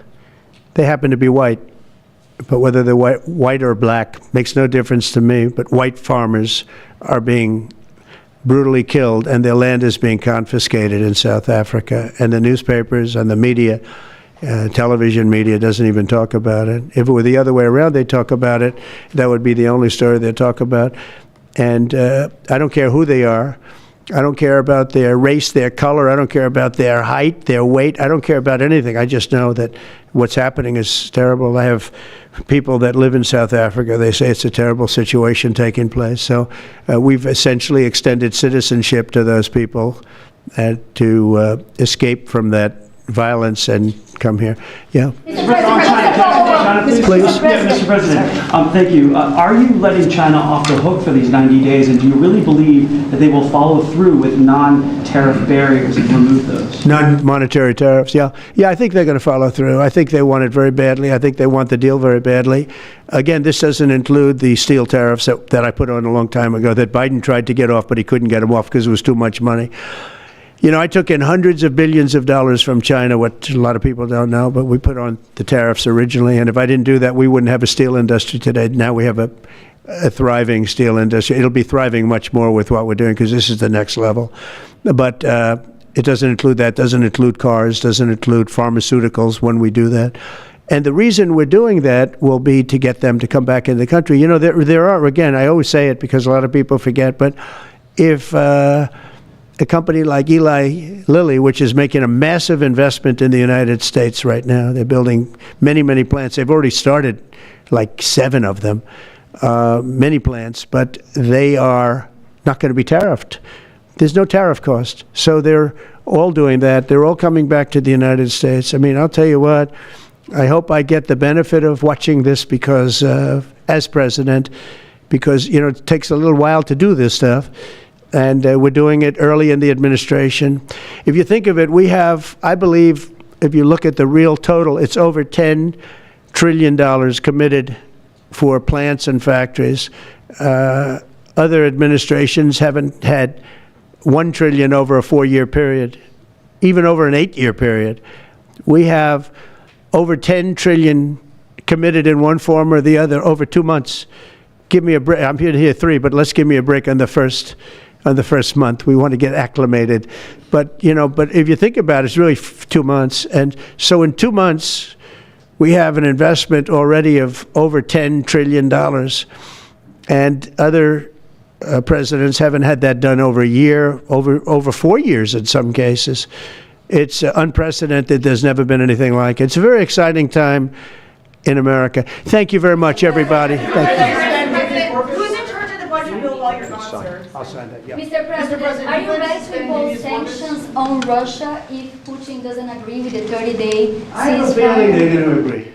They happen to be white, but whether they're white or black makes no difference to me, but white farmers are being brutally killed, and their land is being confiscated in South Africa, and the newspapers and the media, television media, doesn't even talk about it. If it were the other way around, they'd talk about it. That would be the only story they'd talk about. And I don't care who they are. I don't care about their race, their color. I don't care about their height, their weight. I don't care about anything. I just know that what's happening is terrible. I have people that live in South Africa. They say it's a terrible situation taking place. So we've essentially extended citizenship to those people to escape from that violence and come here. Yeah. Please. Mr. President, thank you. Are you letting China off the hook for these 90 days, and do you really believe that they will follow through with non-tariff barriers and remove those? Non-monetary tariffs, yeah. Yeah, I think they're going to follow through. I think they want it very badly. I think they want the deal very badly. Again, this doesn't include the steel tariffs that I put on a long time ago that Biden tried to get off, but he couldn't get them off because it was too much money. You know, I took in hundreds of billions of dollars from China, what a lot of people don't know, but we put on the tariffs originally. And if I didn't do that, we wouldn't have a steel industry today. Now we have a thriving steel industry. It'll be thriving much more with what we're doing because this is the next level. But it doesn't include that, doesn't include cars, doesn't include pharmaceuticals when we do that. And the reason we're doing that will be to get them to come back in the country. You know, there are, again, I always say it because a lot of people forget, but if a company like Eli Lilly, which is making a massive investment in the United States right now. They're building many, many plants. They've already started like 7 of them, many plants, but they are not going to be tariffed. There's no tariff cost. So they're all doing that. They're all coming back to the United States. I mean, I'll tell you what, I hope I get the benefit of watching this because, as president, because, you know, it takes a little while to do this stuff. and we're doing it early in the administration. If you think of it, we have, I believe, if you look at the real total, it's over $10 trillion committed for plants and factories. Other administrations haven't had $1 trillion over a 4-year period, even over an 8-year period. We have over $10 trillion committed in one form or the other over 2 months. Give me a break. I'm here to hear 3, but let's give me a break on the first month. We want to get acclimated. But if you think about it, it's really 2 months. And so in 2 months, we have an investment already of over $10 trillion. And other presidents haven't had that done over a year, over 4 years in some cases. It's unprecedented. There's never been anything like it. It's a very exciting time in America. Thank you very much, everybody. Thank you. Who's in charge of the budget bill while you're gone, sir? I'll sign that, yeah. Mr. President, are you ready to impose sanctions on Russia if Putin doesn't agree with the 30-day ceasefire? I have a feeling they're going to agree.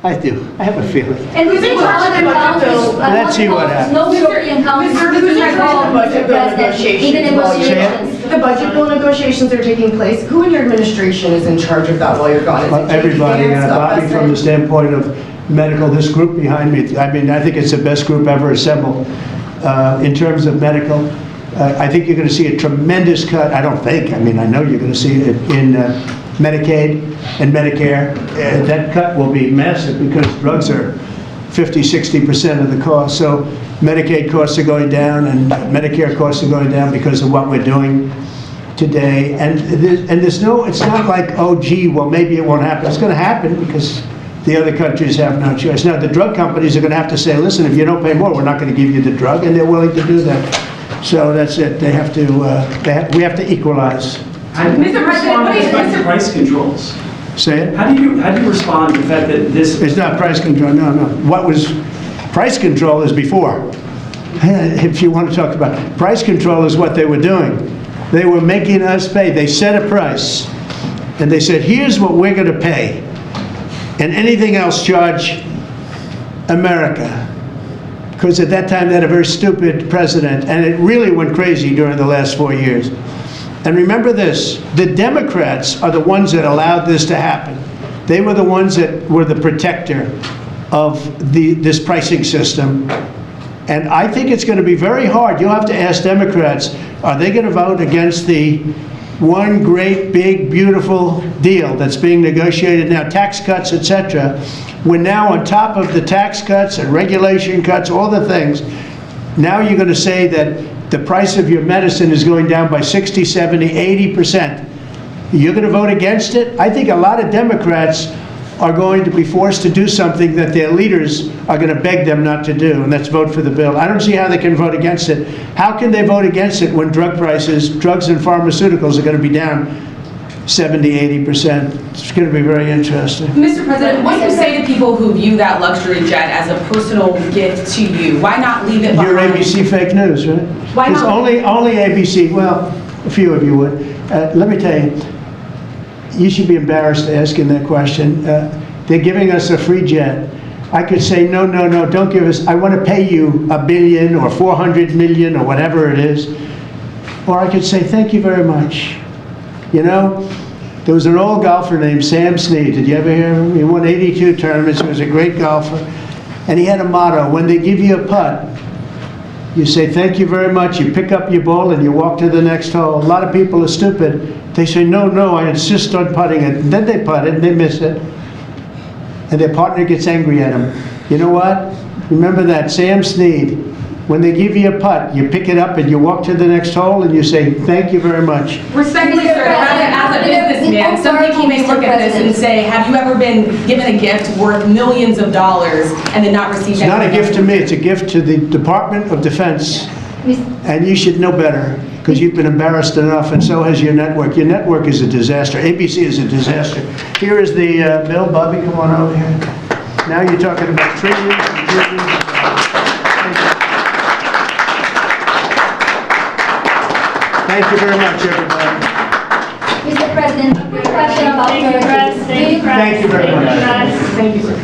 I do. I have a feeling. And who's in charge of the budget bill? Let's see what happens. No European countries Who's in charge of the budget bill negotiations? in the negotiations. The budget bill negotiations are taking place. Who in your administration is in charge of that while you're gone? Is it Everybody, Vance, Bobby, Scott from the Bessent? standpoint of medical, this group behind me, I mean, I think it's the best group ever assembled in terms of medical. I think you're going to see a tremendous cut. I don't think, I mean, I know you're going to see it in Medicaid and Medicare. That cut will be massive because drugs are 50-60% of the cost. So Medicaid costs are going down and Medicare costs are going down because of what we're doing today. And there's no, it's not like, oh, gee, well, maybe it won't happen. It's going to happen because the other countries have no choice. Now, the drug companies are going to have to say, listen, if you don't pay more, we're not going to give you the drug, and they're willing to do that. So that's it. They have to, we have to equalize. Mr. President, what is price controls? Say it? How do you respond to the fact that this... It's not price control, no. What was, price control is before. If you want to talk about, price control is what they were doing. They were making us pay. They set a price, and they said, here's what we're going to pay, and anything else charge America. Because at that time, they had a very stupid president, and it really went crazy during the last 4 years. And remember this, the Democrats are the ones that allowed this to happen. They were the ones that were the protector of this pricing system. And I think it's going to be very hard. You'll have to ask Democrats, are they going to vote against the one great, big, beautiful deal that's being negotiated now, tax cuts, etc. We're now on top of the tax cuts and regulation cuts, all the things. Now you're going to say that the price of your medicine is going down by 60, 70, 80%. You're going to vote against it? I think a lot of Democrats are going to be forced to do something that their leaders are going to beg them not to do, and that's vote for the bill. I don't see how they can vote against it. How can they vote against it when drug prices, drugs and pharmaceuticals are going to be down 70, 80%? It's going to be very interesting. Mr. President, what do you say to people who view that luxury jet as a personal gift to you? Why not leave it behind? You're ABC fake news, right? Why It's not? only ABC. Well, a few of you would. Let me tell you, you should be embarrassed asking that question. They're giving us a free jet. I could say, no, don't give us, I want to pay you $1 billion or 400 million or whatever it is. Or I could say, thank you very much. You know, there was an old golfer named Sam Snead. Did you ever hear of him? He won 82 tournaments. He was a great golfer. And he had a motto, when they give you a putt, you say, thank you very much. You pick up your ball and you walk to the next hole. A lot of people are stupid. They say, no, I insist on putting it. And then they putt it and they miss it. And their partner gets angry at them. You know what? Remember that, Sam Snead. When they give you a putt, you pick it up and you walk to the next hole and you say, thank you very much. Respectfully, sir, as a businessman, some people may look at this and say, have you ever been given a gift worth millions of dollars and then not received anything? It's not a gift to me, it's a gift to the Department of Defense. And you should know better, because you've been embarrassed enough, and so has your network. Your network is a disaster. ABC is a disaster. Here is the bill. Bobby, come on over here. Now you're talking about trillions and trillions of dollars. Thank you very much, everybody. Mr. President, a quick question about Turkey. Thank you very much. Thank you, sir.